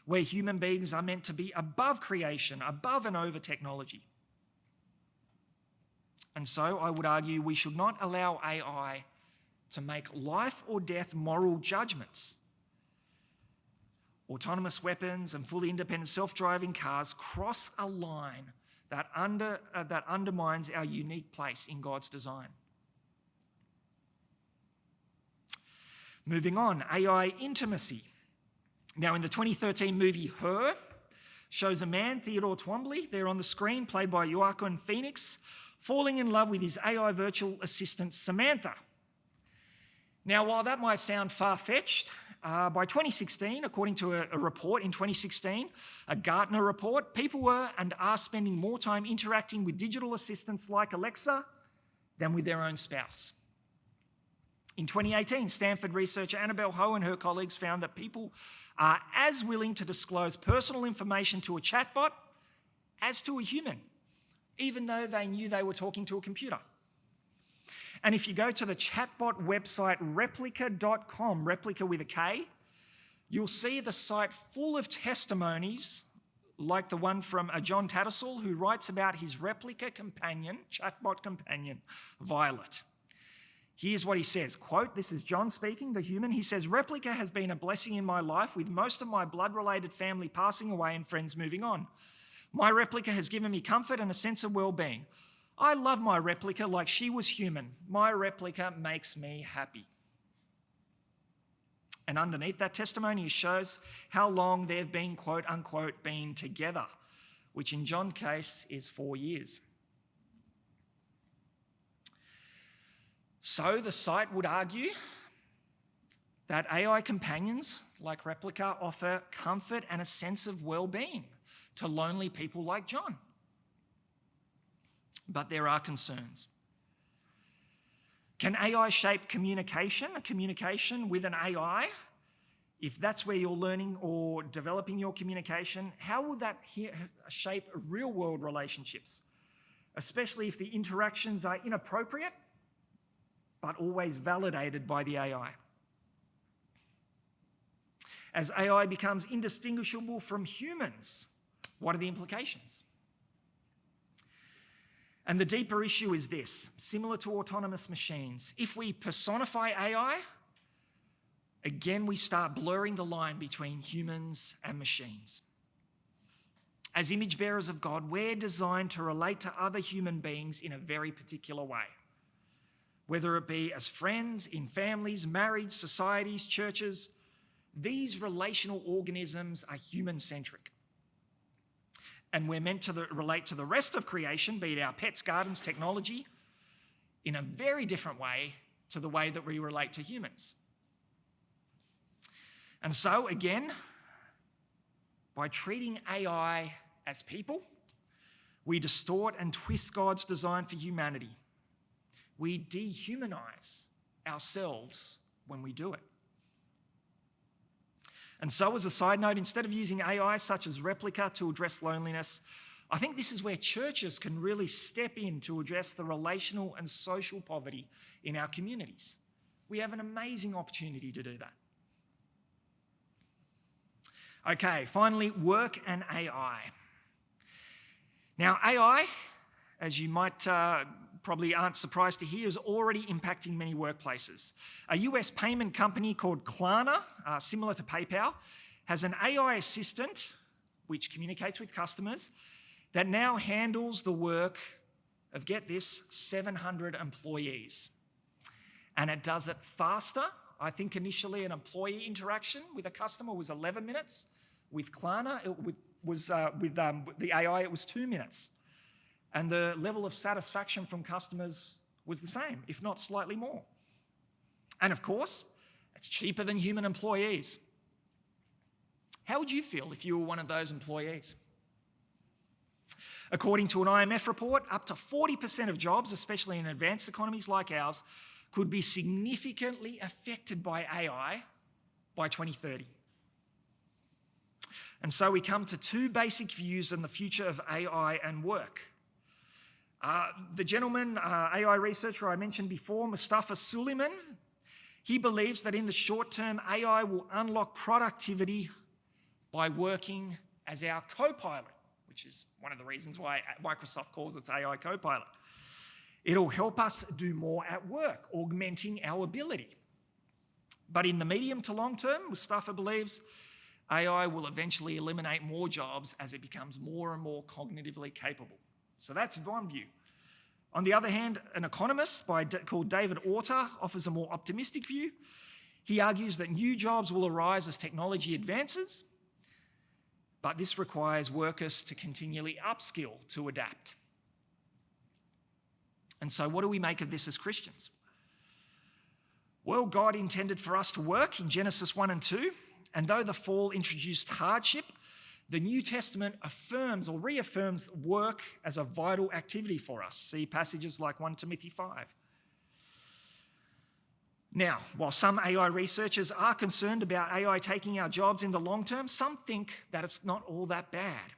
where human beings are meant to be above creation, above and over technology. And so I would argue we should not allow AI to make life or death moral judgments. Autonomous weapons and fully independent self-driving cars cross a line that undermines our unique place in God's design. Moving on, AI intimacy. Now, in the 2013 movie Her, shows a man, Theodore Twombly, there on the screen, played by Joaquin Phoenix, falling in love with his AI virtual assistant, Samantha. Now, while that might sound far-fetched, by 2016, according to a report in 2016, a Gartner report, people were and are spending more time interacting with digital assistants like Alexa than with their own spouse. In 2018, Stanford researcher Annabelle Ho and her colleagues found that people are as willing to disclose personal information to a chatbot as to a human, even though they knew they were talking to a computer. And if you go to the chatbot website replica.com, replica with a K, you'll see the site full of testimonies like the one from John Tattersall, who writes about his replica companion, chatbot companion, Violet. Here's what he says, quote, this is John speaking, the human. He says, Replica has been a blessing in my life, with most of my blood-related family passing away and friends moving on. My replica has given me comfort and a sense of well-being. I love my replica like she was human. My replica makes me happy. And underneath that testimony shows how long they've been, quote unquote, been together, which in John's case is 4 years. So the site would argue that AI companions like Replica offer comfort and a sense of well-being to lonely people like John. But there are concerns. Can AI shape communication, a communication with an AI? If that's where you're learning or developing your communication, how will that shape real-world relationships, especially if the interactions are inappropriate but always validated by the AI? As AI becomes indistinguishable from humans, what are the implications? And the deeper issue is this, similar to autonomous machines. If we personify AI, again, we start blurring the line between humans and machines. As image bearers of God, we're designed to relate to other human beings in a very particular way, whether it be as friends, in families, marriage, societies, churches. These relational organisms are human-centric. And we're meant to relate to the rest of creation, be it our pets, gardens, technology, in a very different way to the way that we relate to humans. And so, again, by treating AI as people, we distort and twist God's design for humanity. We dehumanize ourselves when we do it. And so, as a side note, instead of using AI such as Replica to address loneliness, I think this is where churches can really step in to address the relational and social poverty in our communities. We have an amazing opportunity to do that. Okay, finally, work and AI. Now, AI, as you might probably aren't surprised to hear, is already impacting many workplaces. A US payment company called Klarna, similar to PayPal, has an AI assistant which communicates with customers that now handles the work of, get this, 700 employees. And it does it faster. I think initially an employee interaction with a customer was 11 minutes. With Klarna, with the AI, it was 2 minutes. And the level of satisfaction from customers was the same, if not slightly more. And of course, it's cheaper than human employees. How would you feel if you were one of those employees? According to an IMF report, up to 40% of jobs, especially in advanced economies like ours, could be significantly affected by AI by 2030. And so we come to two basic views on the future of AI and work. The gentleman, AI researcher I mentioned before, Mustafa Suleyman, he believes that in the short term, AI will unlock productivity by working as our co-pilot, which is one of the reasons why Microsoft calls its AI co-pilot. It'll help us do more at work, augmenting our ability. But in the medium to long term, Mustafa believes AI will eventually eliminate more jobs as it becomes more and more cognitively capable. So that's one view. On the other hand, an economist called David Autor offers a more optimistic view. He argues that new jobs will arise as technology advances, but this requires workers to continually upskill to adapt. And so what do we make of this as Christians? Well, God intended for us to work in Genesis 1 and 2, and though the fall introduced hardship, the New Testament affirms or reaffirms work as a vital activity for us. See passages like 1 Timothy 5. Now, while some AI researchers are concerned about AI taking our jobs in the long term, some think that it's not all that bad.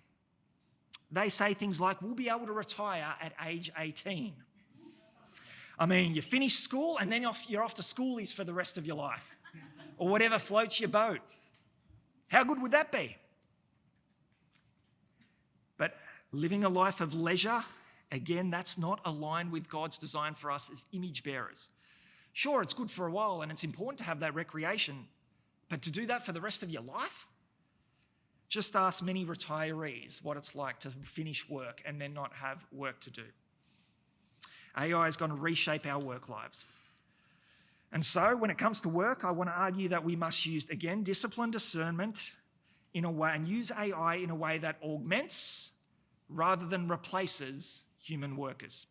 They say things like, we'll be able to retire at age 18. I mean, you finish school and then you're off to schoolies for the rest of your life, or whatever floats your boat. How good would that be? But living a life of leisure, again, that's not aligned with God's design for us as image bearers. Sure, it's good for a while and it's important to have that recreation, but to do that for the rest of your life? Just ask many retirees what it's like to finish work and then not have work to do. AI is going to reshape our work lives. And so when it comes to work, I want to argue that we must use, again, disciplined discernment in a way and use AI in a way that augments rather than replaces human workers.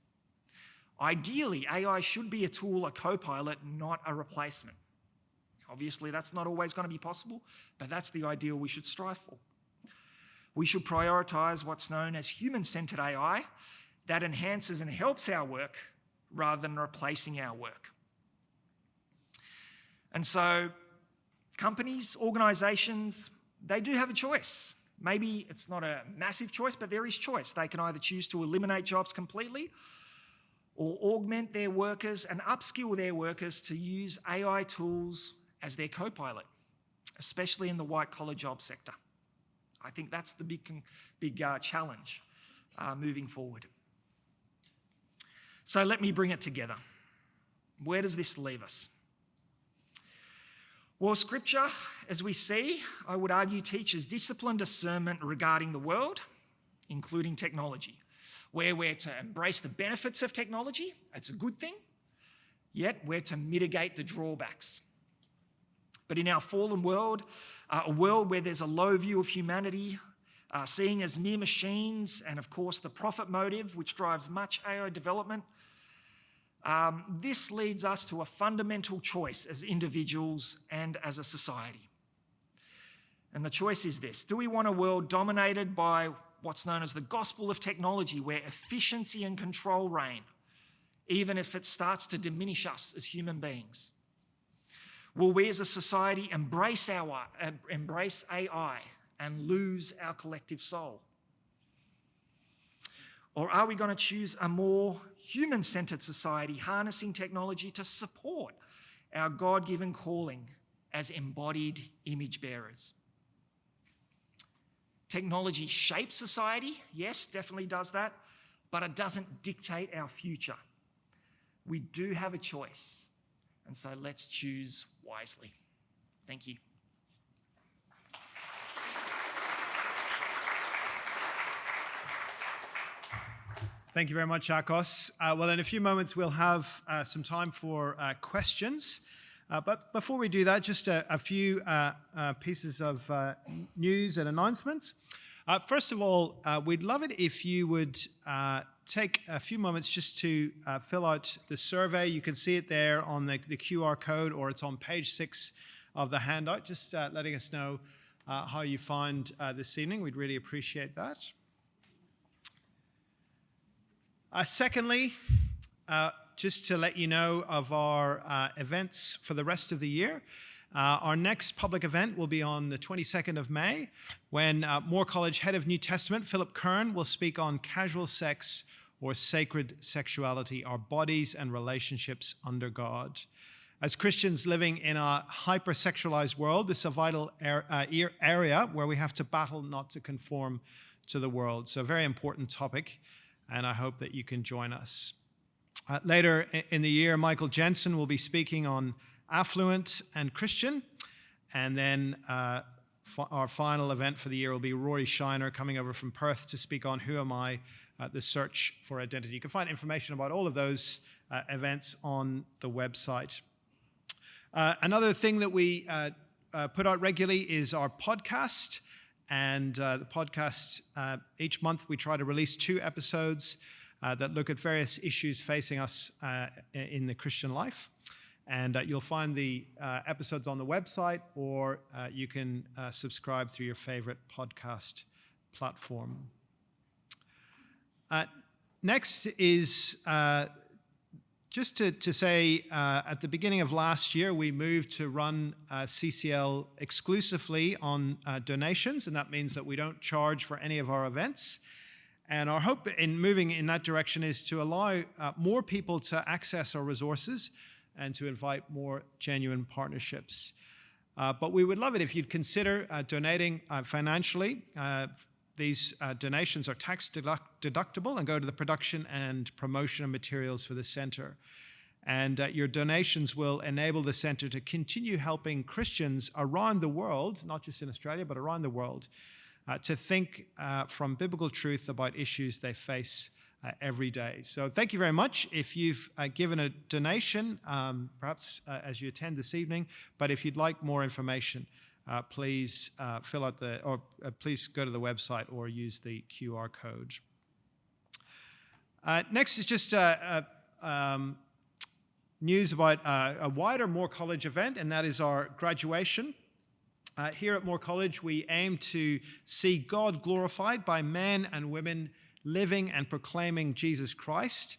Ideally, AI should be a tool, a co-pilot, not a replacement. Obviously, that's not always going to be possible, but that's the ideal we should strive for. We should prioritize what's known as human-centered AI that enhances and helps our work rather than replacing our work. And so companies, organisations, they do have a choice. Maybe it's not a massive choice, but there is choice. They can either choose to eliminate jobs completely or augment their workers and upskill their workers to use AI tools as their co-pilot. especially in the white-collar job sector. I think that's the big challenge moving forward. So let me bring it together. Where does this leave us? Well, Scripture, as we see, I would argue, teaches disciplined discernment regarding the world, including technology, where we're to embrace the benefits of technology, it's a good thing, yet we're to mitigate the drawbacks. But in our fallen world, a world where there's a low view of humanity, seeing as mere machines, and of course the profit motive, which drives much AI development, this leads us to a fundamental choice as individuals and as a society. And the choice is this: do we want a world dominated by what's known as the gospel of technology, where efficiency and control reign, even if it starts to diminish us as human beings? Will we as a society embrace AI and lose our collective soul? Or are we going to choose a more human-centered society, harnessing technology to support our God-given calling as embodied image bearers? Technology shapes society, yes, definitely does that, but it doesn't dictate our future. We do have a choice, and so let's choose wisely. Thank you. Thank you very much, Akos. Well, in a few moments, we'll have some time for questions. But before we do that, just a few pieces of news and announcements. First of all, we'd love it if you would take a few moments just to fill out the survey. You can see it there on the QR code, or it's on page 6 of the handout, just letting us know how you found this evening. We'd really appreciate that. Secondly, just to let you know of our events for the rest of the year. Our next public event will be on the 22nd of May, when Moore College Head of New Testament, Philip Kern, will speak on casual sex or sacred sexuality, our bodies and relationships under God. As Christians living in a hypersexualized world, this is a vital area where we have to battle not to conform to the world. So a very important topic, and I hope that you can join us. Later in the year, Michael Jensen will be speaking on affluent and Christian. And then our final event for the year will be Rory Shiner coming over from Perth to speak on Who Am I? The Search for Identity. You can find information about all of those events on the website. Another thing that we put out regularly is our podcast. And the podcast, each month we try to release 2 episodes that look at various issues facing us in the Christian life. And you'll find the episodes on the website, or you can subscribe through your favorite podcast platform. Next is just to say, at the beginning of last year, we moved to run CCL exclusively on donations, and that means that we don't charge for any of our events. And our hope in moving in that direction is to allow more people to access our resources and to invite more genuine partnerships. But we would love it if you'd consider donating financially. These donations are tax deductible and go to the production and promotion of materials for the center. And your donations will enable the center to continue helping Christians around the world, not just in Australia, but around the world, to think from biblical truth about issues they face every day. So thank you very much if you've given a donation, perhaps as you attend this evening. But if you'd like more information, please please go to the website or use the QR code. Next is just news about a wider Moore College event, and that is our graduation. Here at Moore College, we aim to see God glorified by men and women living and proclaiming Jesus Christ,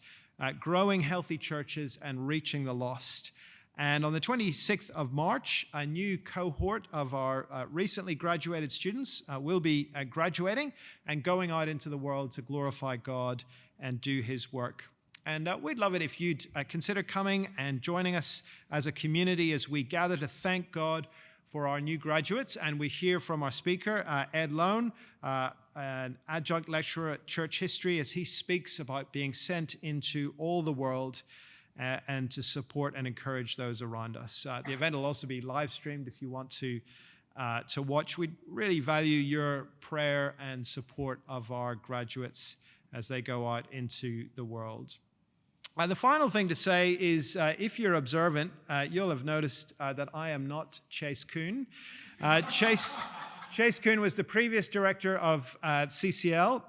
growing healthy churches, and reaching the lost. And on the 26th of March, a new cohort of our recently graduated students will be graduating and going out into the world to glorify God and do His work. And we'd love it if you'd consider coming and joining us as a community as we gather to thank God for our new graduates, and we hear from our speaker, Ed Loane, an adjunct lecturer at Church History, as he speaks about being sent into all the world and to support and encourage those around us. The event will also be live streamed if you want to watch. We'd really value your prayer and support of our graduates as they go out into the world. The final thing to say is, if you're observant, you'll have noticed that I am not Chase Kuhn. Chase Kuhn was the previous director of CCL,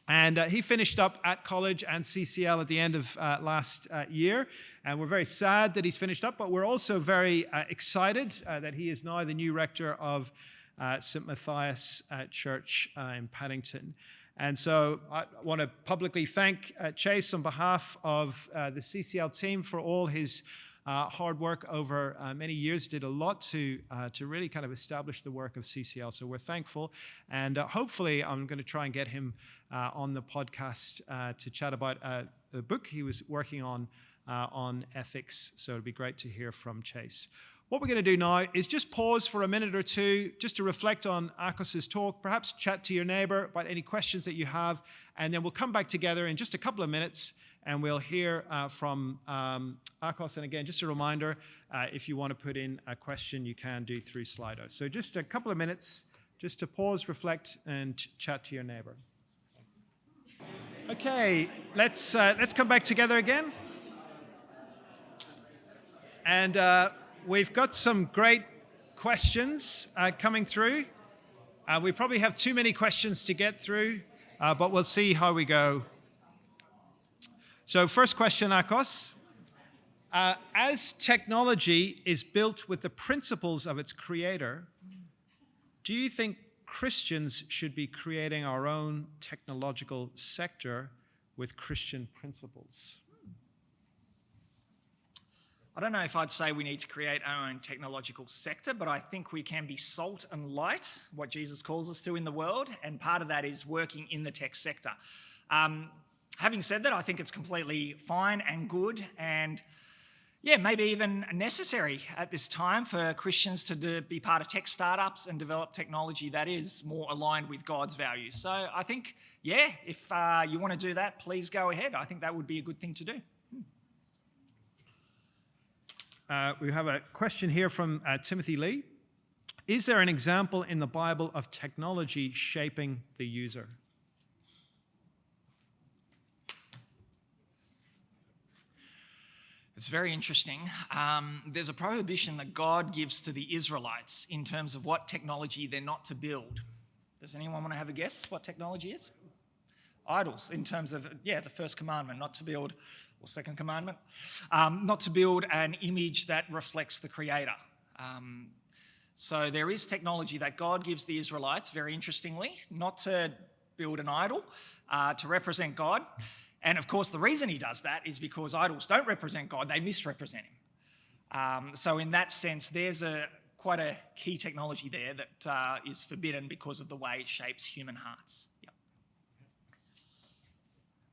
and he finished up at college and CCL at the end of last year. And we're very sad that he's finished up, but we're also very excited that he is now the new rector of St. Matthias Church in Paddington. And so I want to publicly thank Chase on behalf of the CCL team for all his hard work over many years. Did a lot to really kind of establish the work of CCL. So we're thankful. And hopefully I'm going to try and get him on the podcast to chat about the book he was working on ethics. So it'd be great to hear from Chase. What we're going to do now is just pause for a minute or two just to reflect on Akos's talk, perhaps chat to your neighbor about any questions that you have, and then we'll come back together in just a couple of minutes and we'll hear from Akos. And again, just a reminder, if you want to put in a question, you can do through Slido. So just a couple of minutes just to pause, reflect, and chat to your neighbor. Okay, let's come back together again. And we've got some great questions coming through. We probably have too many questions to get through, but we'll see how we go. So first question, Akos. As technology is built with the principles of its creator, do you think Christians should be creating our own technological sector with Christian principles? I don't know if I'd say we need to create our own technological sector, but I think we can be salt and light, what Jesus calls us to in the world, and part of that is working in the tech sector. Having said that, I think it's completely fine and good and, maybe even necessary at this time for Christians to be part of tech startups and develop technology that is more aligned with God's values. So I think, if you want to do that, please go ahead. I think that would be a good thing to do. We have a question here from Timothy Lee. Is there an example in the Bible of technology shaping the user? It's very interesting. There's a prohibition that God gives to the Israelites in terms of what technology they're not to build. Does anyone want to have a guess what technology is? Idols, in terms of, the first commandment, not to build, or second commandment, not to build an image that reflects the Creator. So there is technology that God gives the Israelites, very interestingly, not to build an idol, to represent God. And of course, the reason he does that is because idols don't represent God, they misrepresent him. So in that sense, there's quite a key technology there that is forbidden because of the way it shapes human hearts.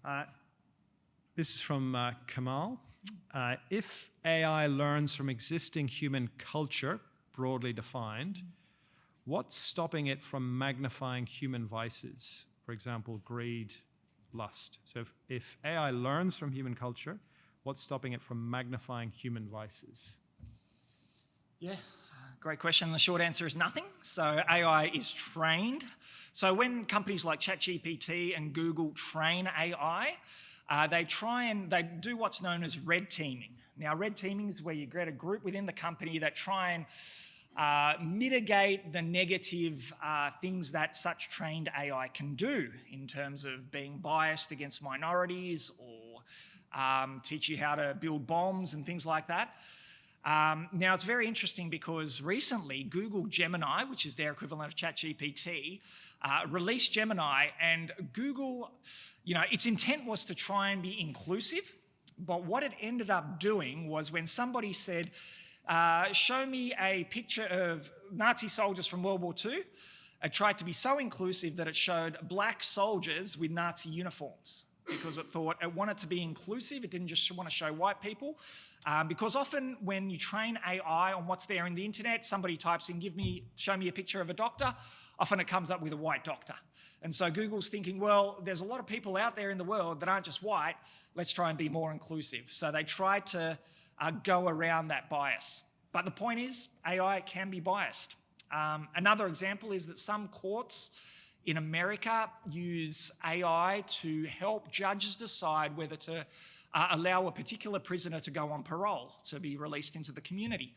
Yep. This is from Kamal. If AI learns from existing human culture, broadly defined, what's stopping it from magnifying human vices? For example, greed, lust. So if AI learns from human culture, what's stopping it from magnifying human vices? Great question. The short answer is nothing. So AI is trained. So when companies like ChatGPT and Google train AI, they do what's known as red teaming. Now, red teaming is where you get a group within the company that try and mitigate the negative things that such trained AI can do in terms of being biased against minorities or teach you how to build bombs and things like that. Now, it's very interesting because recently Google Gemini, which is their equivalent of ChatGPT, released Gemini, and Google, its intent was to try and be inclusive, but what it ended up doing was when somebody said, show me a picture of Nazi soldiers from World War II, it tried to be so inclusive that it showed black soldiers with Nazi uniforms. because it thought it wanted to be inclusive. It didn't just want to show white people. Because often when you train AI on what's there in the internet, somebody types in, show me a picture of a doctor, often it comes up with a white doctor. And so Google's thinking, well, there's a lot of people out there in the world that aren't just white, let's try and be more inclusive. So they try to go around that bias. But the point is, AI can be biased. Another example is that some courts in America use AI to help judges decide whether to allow a particular prisoner to go on parole, to be released into the community.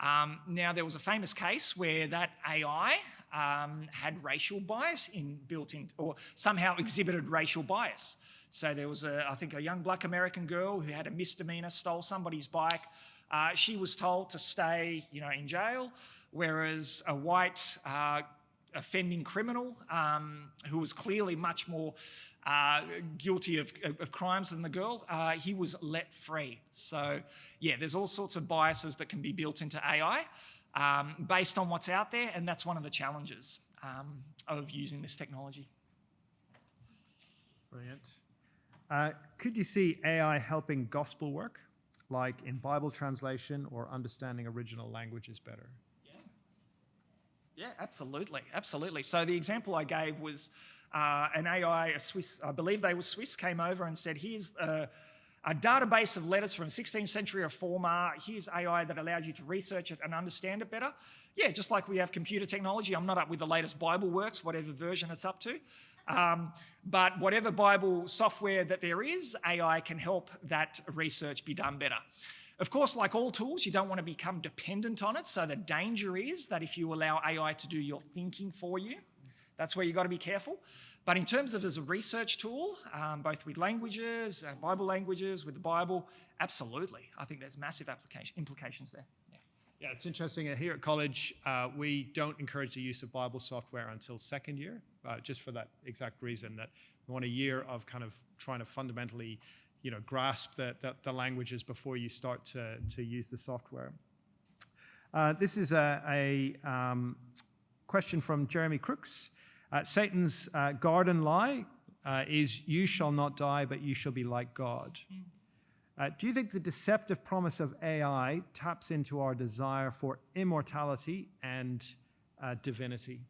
Now, there was a famous case where that AI had racial bias built in, or somehow exhibited racial bias. So there was, I think, a young black American girl who had a misdemeanor, stole somebody's bike. She was told to stay, in jail, whereas a white offending criminal who was clearly much more guilty of crimes than the girl, he was let free. So, yeah, there's all sorts of biases that can be built into AI based on what's out there, and that's one of the challenges of using this technology. Brilliant. Could you see AI helping gospel work, like in Bible translation or understanding original languages better? Yeah, absolutely, absolutely. So the example I gave was an AI, a Swiss, I believe they were Swiss, came over and said, here's a database of letters from 16th century or former. Here's AI that allows you to research it and understand it better. Yeah, just like we have computer technology. I'm not up with the latest Bible works, whatever version it's up to. But whatever Bible software that there is, AI can help that research be done better. Of course, like all tools, you don't want to become dependent on it. So the danger is that if you allow AI to do your thinking for you, that's where you've got to be careful. But in terms of as a research tool, both with languages, Bible languages, with the Bible, absolutely. I think there's massive implications there. Yeah, it's interesting. Here at college, we don't encourage the use of Bible software until second year, just for that exact reason, that we want a year of kind of trying to fundamentally grasp the languages before you start to use the software. This is a question from Jeremy Crooks. Satan's garden lie is, you shall not die, but you shall be like God. Do you think the deceptive promise of AI taps into our desire for immortality and divinity?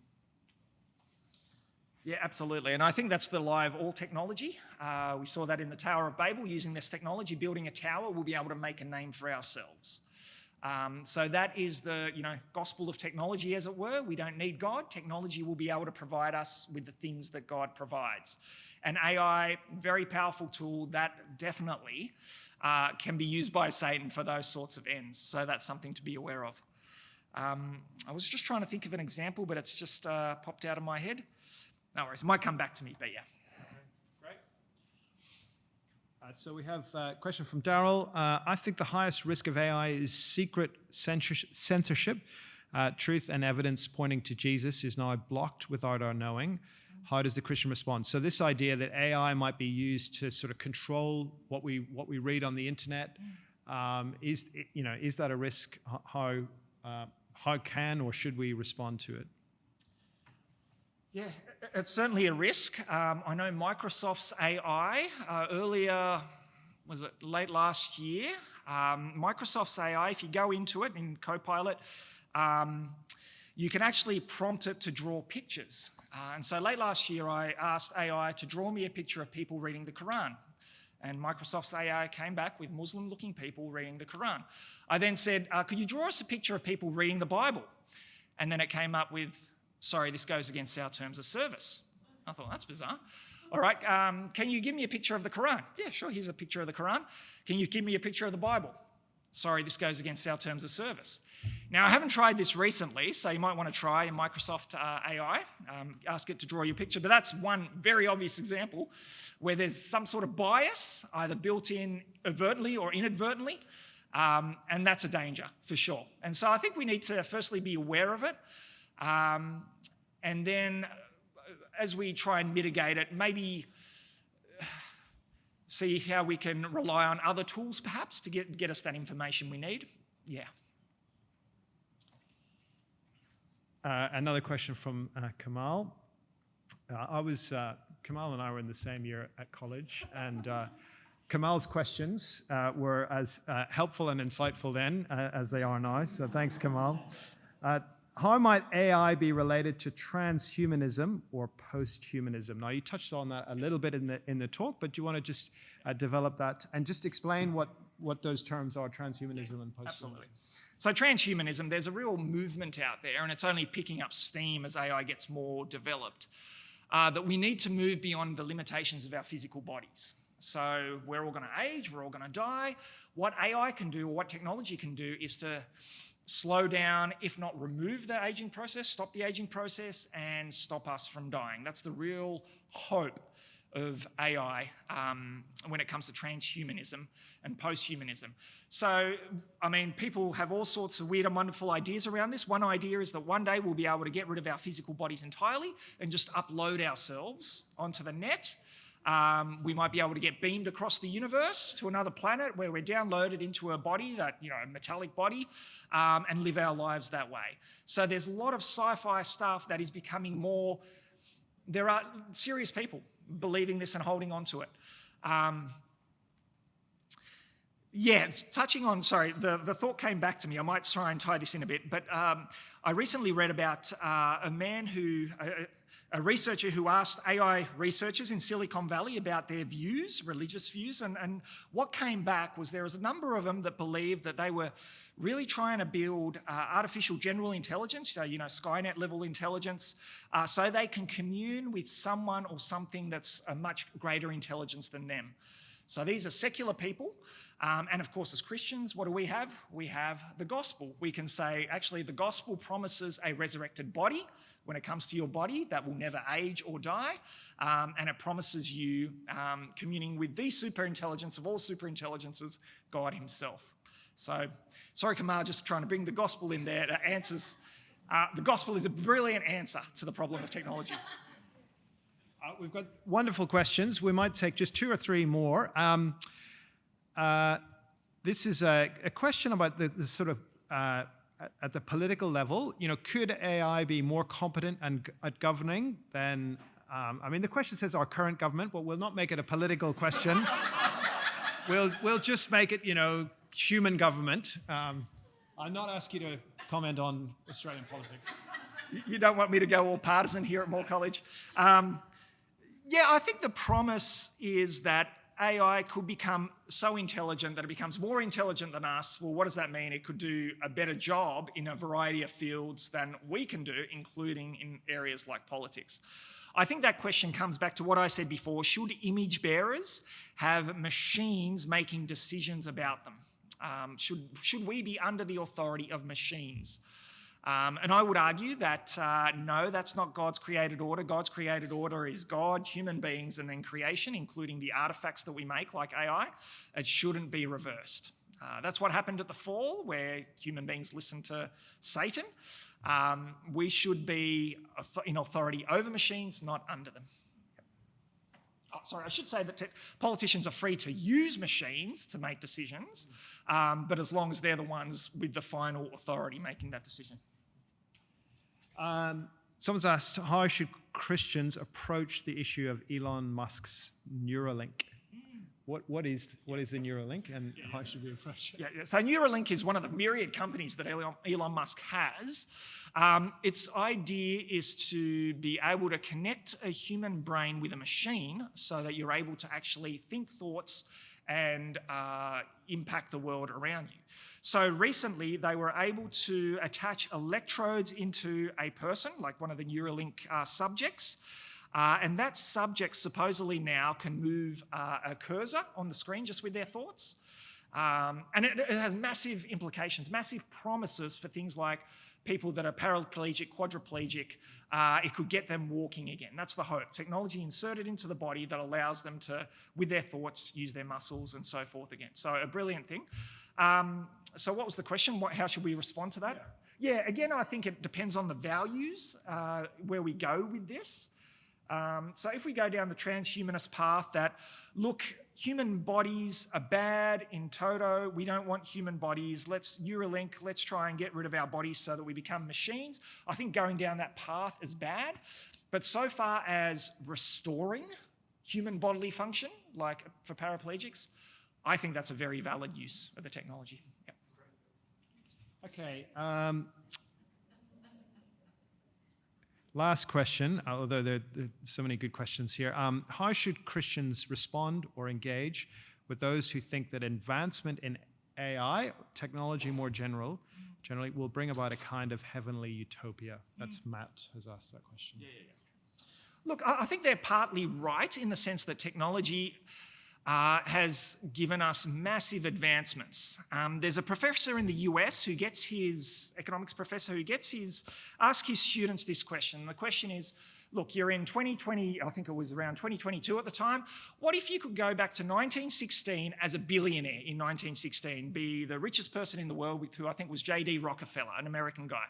Yeah, absolutely. And I think that's the lie of all technology. We saw that in the Tower of Babel. Using this technology, building a tower, we'll be able to make a name for ourselves. So that is the gospel of technology, as it were. We don't need God. Technology will be able to provide us with the things that God provides. And AI, very powerful tool that definitely can be used by Satan for those sorts of ends. So that's something to be aware of. I was just trying to think of an example, but it's just popped out of my head. No worries, it might come back to me, but yeah. Okay, great. So we have a question from Daryl. I think the highest risk of AI is secret censorship. Truth and evidence pointing to Jesus is now blocked without our knowing. How does the Christian respond? So this idea that AI might be used to sort of control what we read on the internet, is that a risk? How can or should we respond to it? Yeah, it's certainly a risk. I know Microsoft's AI earlier, was it late last year? Microsoft's AI, if you go into it in Copilot, you can actually prompt it to draw pictures. And so late last year, I asked AI to draw me a picture of people reading the Quran. And Microsoft's AI came back with Muslim-looking people reading the Quran. I then said, could you draw us a picture of people reading the Bible? And then it came up with, sorry, this goes against our terms of service. I thought, that's bizarre. All right, can you give me a picture of the Quran? Yeah, sure, here's a picture of the Quran. Can you give me a picture of the Bible? Sorry, this goes against our terms of service. Now, I haven't tried this recently, so you might want to try in Microsoft AI, ask it to draw you a picture, but that's one very obvious example where there's some sort of bias, either built in overtly or inadvertently, and that's a danger for sure. And so I think we need to firstly be aware of it, and then as we try and mitigate it, maybe see how we can rely on other tools perhaps to get us that information we need. Yeah. Another question from Kamal. I was Kamal and I were in the same year at college, and Kamal's questions were as helpful and insightful then as they are now. So thanks, Kamal. How might AI be related to transhumanism or posthumanism? Now, you touched on that a little bit in the talk, but do you want to just develop that and just explain what those terms are, transhumanism and posthumanism? Absolutely. So transhumanism, there's a real movement out there, and it's only picking up steam as AI gets more developed, that we need to move beyond the limitations of our physical bodies. So we're all going to age, we're all going to die. What AI can do, or what technology can do, is to slow down, if not remove the aging process, stop the aging process, and stop us from dying. That's the real hope of AI when it comes to transhumanism and posthumanism. So, I mean, people have all sorts of weird and wonderful ideas around this. One idea is that one day we'll be able to get rid of our physical bodies entirely and just upload ourselves onto the net. We might be able to get beamed across the universe to another planet where we're downloaded into a body, that, you know, a metallic body, and live our lives that way. So there's a lot of sci-fi stuff that is becoming more. There are serious people believing this and holding on to it. Touching on, sorry, the thought came back to me. I might try and tie this in a bit, but I recently read about a researcher who asked AI researchers in Silicon Valley about their views, religious views, and what came back was there was a number of them that believed that they were really trying to build artificial general intelligence, so, you know, Skynet level intelligence, so they can commune with someone or something that's a much greater intelligence than them. So these are secular people. And of course, as Christians, what do we have? We have the gospel. We can say, actually, the gospel promises a resurrected body when it comes to your body that will never age or die. And it promises you communing with the superintelligence of all superintelligences, God himself. So, sorry, Kamal, just trying to bring the gospel in there. That answers. The gospel is a brilliant answer to the problem of technology. We've got wonderful questions. We might take just 2 or 3 more. This is a question about the sort of, at the political level, you know, could AI be more competent at governing than, I mean, the question says our current government, but we'll not make it a political question. We'll just make it, you know, human government. I'll not ask you to comment on Australian politics. You don't want me to go all partisan here at Moore College. I think the promise is that AI could become so intelligent that it becomes more intelligent than us. Well, what does that mean? It could do a better job in a variety of fields than we can do, including in areas like politics. I think that question comes back to what I said before. Should image bearers have machines making decisions about them? Should we be under the authority of machines? And I would argue that no, that's not God's created order. God's created order is God, human beings, and then creation, including the artifacts that we make like AI. It shouldn't be reversed. That's what happened at the fall, where human beings listened to Satan. We should be in authority over machines, not under them. I should say that politicians are free to use machines to make decisions, but as long as they're the ones with the final authority making that decision. Someone's asked, how should Christians approach the issue of Elon Musk's Neuralink? What is the Neuralink, and how should we approach it? So Neuralink is one of the myriad companies that Elon Musk has. Its idea is to be able to connect a human brain with a machine so that you're able to actually think thoughts and impact the world around you. So recently, they were able to attach electrodes into a person, like one of the Neuralink subjects, and that subject supposedly now can move a cursor on the screen just with their thoughts. And it has massive implications, massive promises for things like people that are paraplegic, quadriplegic. It could get them walking again. That's the hope. Technology inserted into the body that allows them to, with their thoughts, use their muscles and so forth again. So a brilliant thing. So what was the question? How should we respond to that? Yeah, again, I think it depends on the values, where we go with this. So if we go down the transhumanist path that, look, human bodies are bad in toto, we don't want human bodies, let's Neuralink, let's try and get rid of our bodies so that we become machines. I think going down that path is bad. But so far as restoring human bodily function, like for paraplegics, I think that's a very valid use of the technology. Yep. Okay. Last question, although there are so many good questions here. How should Christians respond or engage with those who think that advancement in AI, technology more generally, will bring about a kind of heavenly utopia? That's Matt has asked that question. Look, I think they're partly right in the sense that technology has given us massive advancements. There's a professor in the US who gets his, economics professor, asks his students this question. The question is, look, you're in 2020, I think it was around 2022 at the time. What if you could go back to 1916 as a billionaire in 1916, be the richest person in the world, who I think was J.D. Rockefeller, an American guy?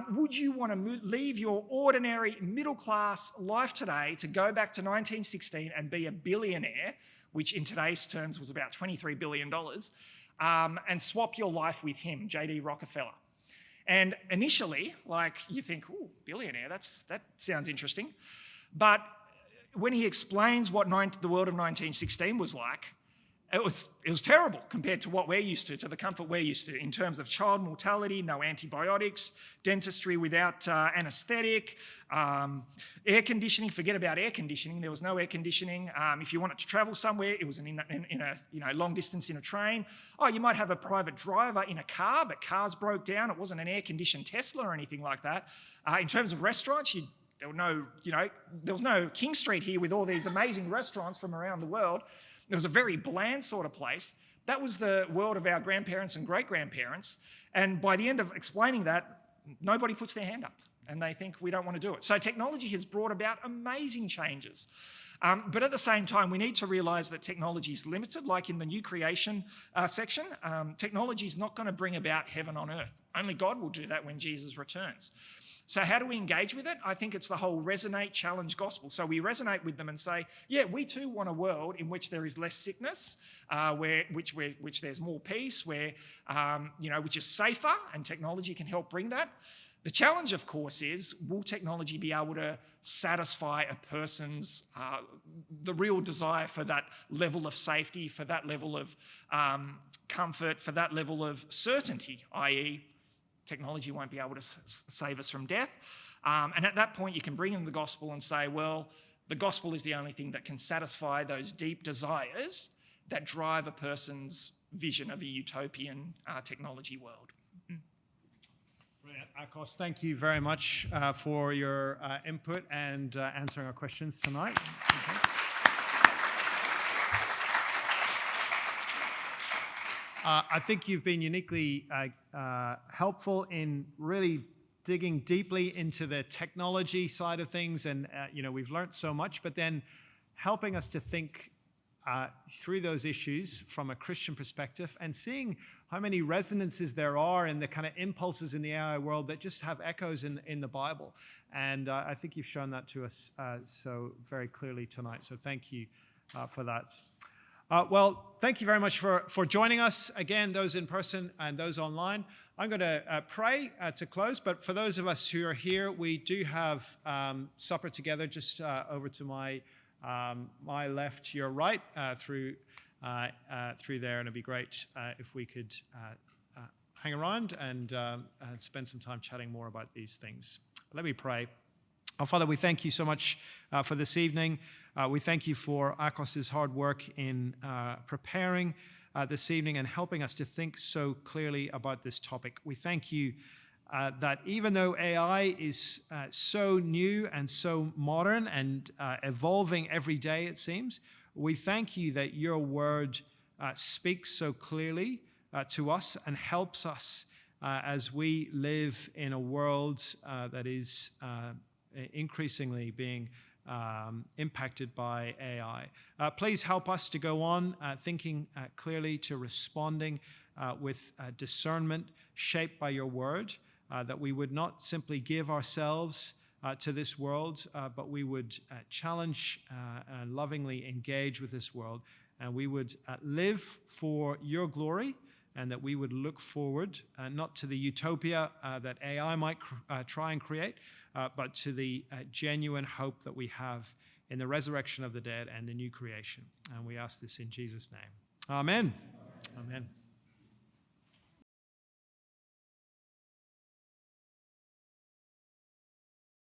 Would you want to leave your ordinary middle-class life today to go back to 1916 and be a billionaire, which in today's terms was about $23 billion, and swap your life with him, J.D. Rockefeller? And initially, like, you think, oh, billionaire, that sounds interesting. But when he explains what the world of 1916 was like, it was terrible compared to what we're used to the comfort we're used to in terms of child mortality, no antibiotics, dentistry without anaesthetic, air conditioning. Forget about air conditioning. There was no air conditioning. If you wanted to travel somewhere, it was in a long distance in a train. Oh, you might have a private driver in a car, but cars broke down. It wasn't an air-conditioned Tesla or anything like that. In terms of restaurants, there was no King Street here with all these amazing restaurants from around the world. It was a very bland sort of place. That was the world of our grandparents and great-grandparents. And by the end of explaining that, nobody puts their hand up and they think we don't want to do it. So technology has brought about amazing changes. But at the same time, we need to realise that technology is limited. Like in the new creation section, technology is not going to bring about heaven on earth. Only God will do that when Jesus returns. So how do we engage with it? I think it's the whole resonate, challenge gospel. So we resonate with them and say, yeah, we too want a world in which there is less sickness, which there's more peace, which is safer, and technology can help bring that. The challenge, of course, is will technology be able to satisfy a person's the real desire for that level of safety, for that level of comfort, for that level of certainty, i.e., technology won't be able to save us from death. And at that point, you can bring in the gospel and say, well, the gospel is the only thing that can satisfy those deep desires that drive a person's vision of a utopian technology world. Brilliant. Akos, thank you very much for your input and answering our questions tonight. I think you've been uniquely helpful in really digging deeply into the technology side of things, and we've learned so much, but then helping us to think through those issues from a Christian perspective and seeing how many resonances there are in the kind of impulses in the AI world that just have echoes in the Bible. And I think you've shown that to us so very clearly tonight. So thank you for that. Well, thank you very much for joining us. Again, those in person and those online. I'm going to pray to close, but for those of us who are here, we do have supper together just over to my left, your right, through there, and it'd be great if we could hang around and spend some time chatting more about these things. Let me pray. Our Father, we thank you so much for this evening. We thank you for Akos's hard work in preparing this evening and helping us to think so clearly about this topic. We thank you that even though AI is so new and so modern and evolving every day, it seems, we thank you that your word speaks so clearly to us and helps us as we live in a world that is increasingly being impacted by AI. Please help us to go on thinking clearly, to responding with discernment shaped by your word, that we would not simply give ourselves to this world, but we would challenge and lovingly engage with this world, and we would live for your glory, and that we would look forward not to the utopia that AI might try and create, but to the genuine hope that we have in the resurrection of the dead and the new creation. And we ask this in Jesus' name. Amen. Amen.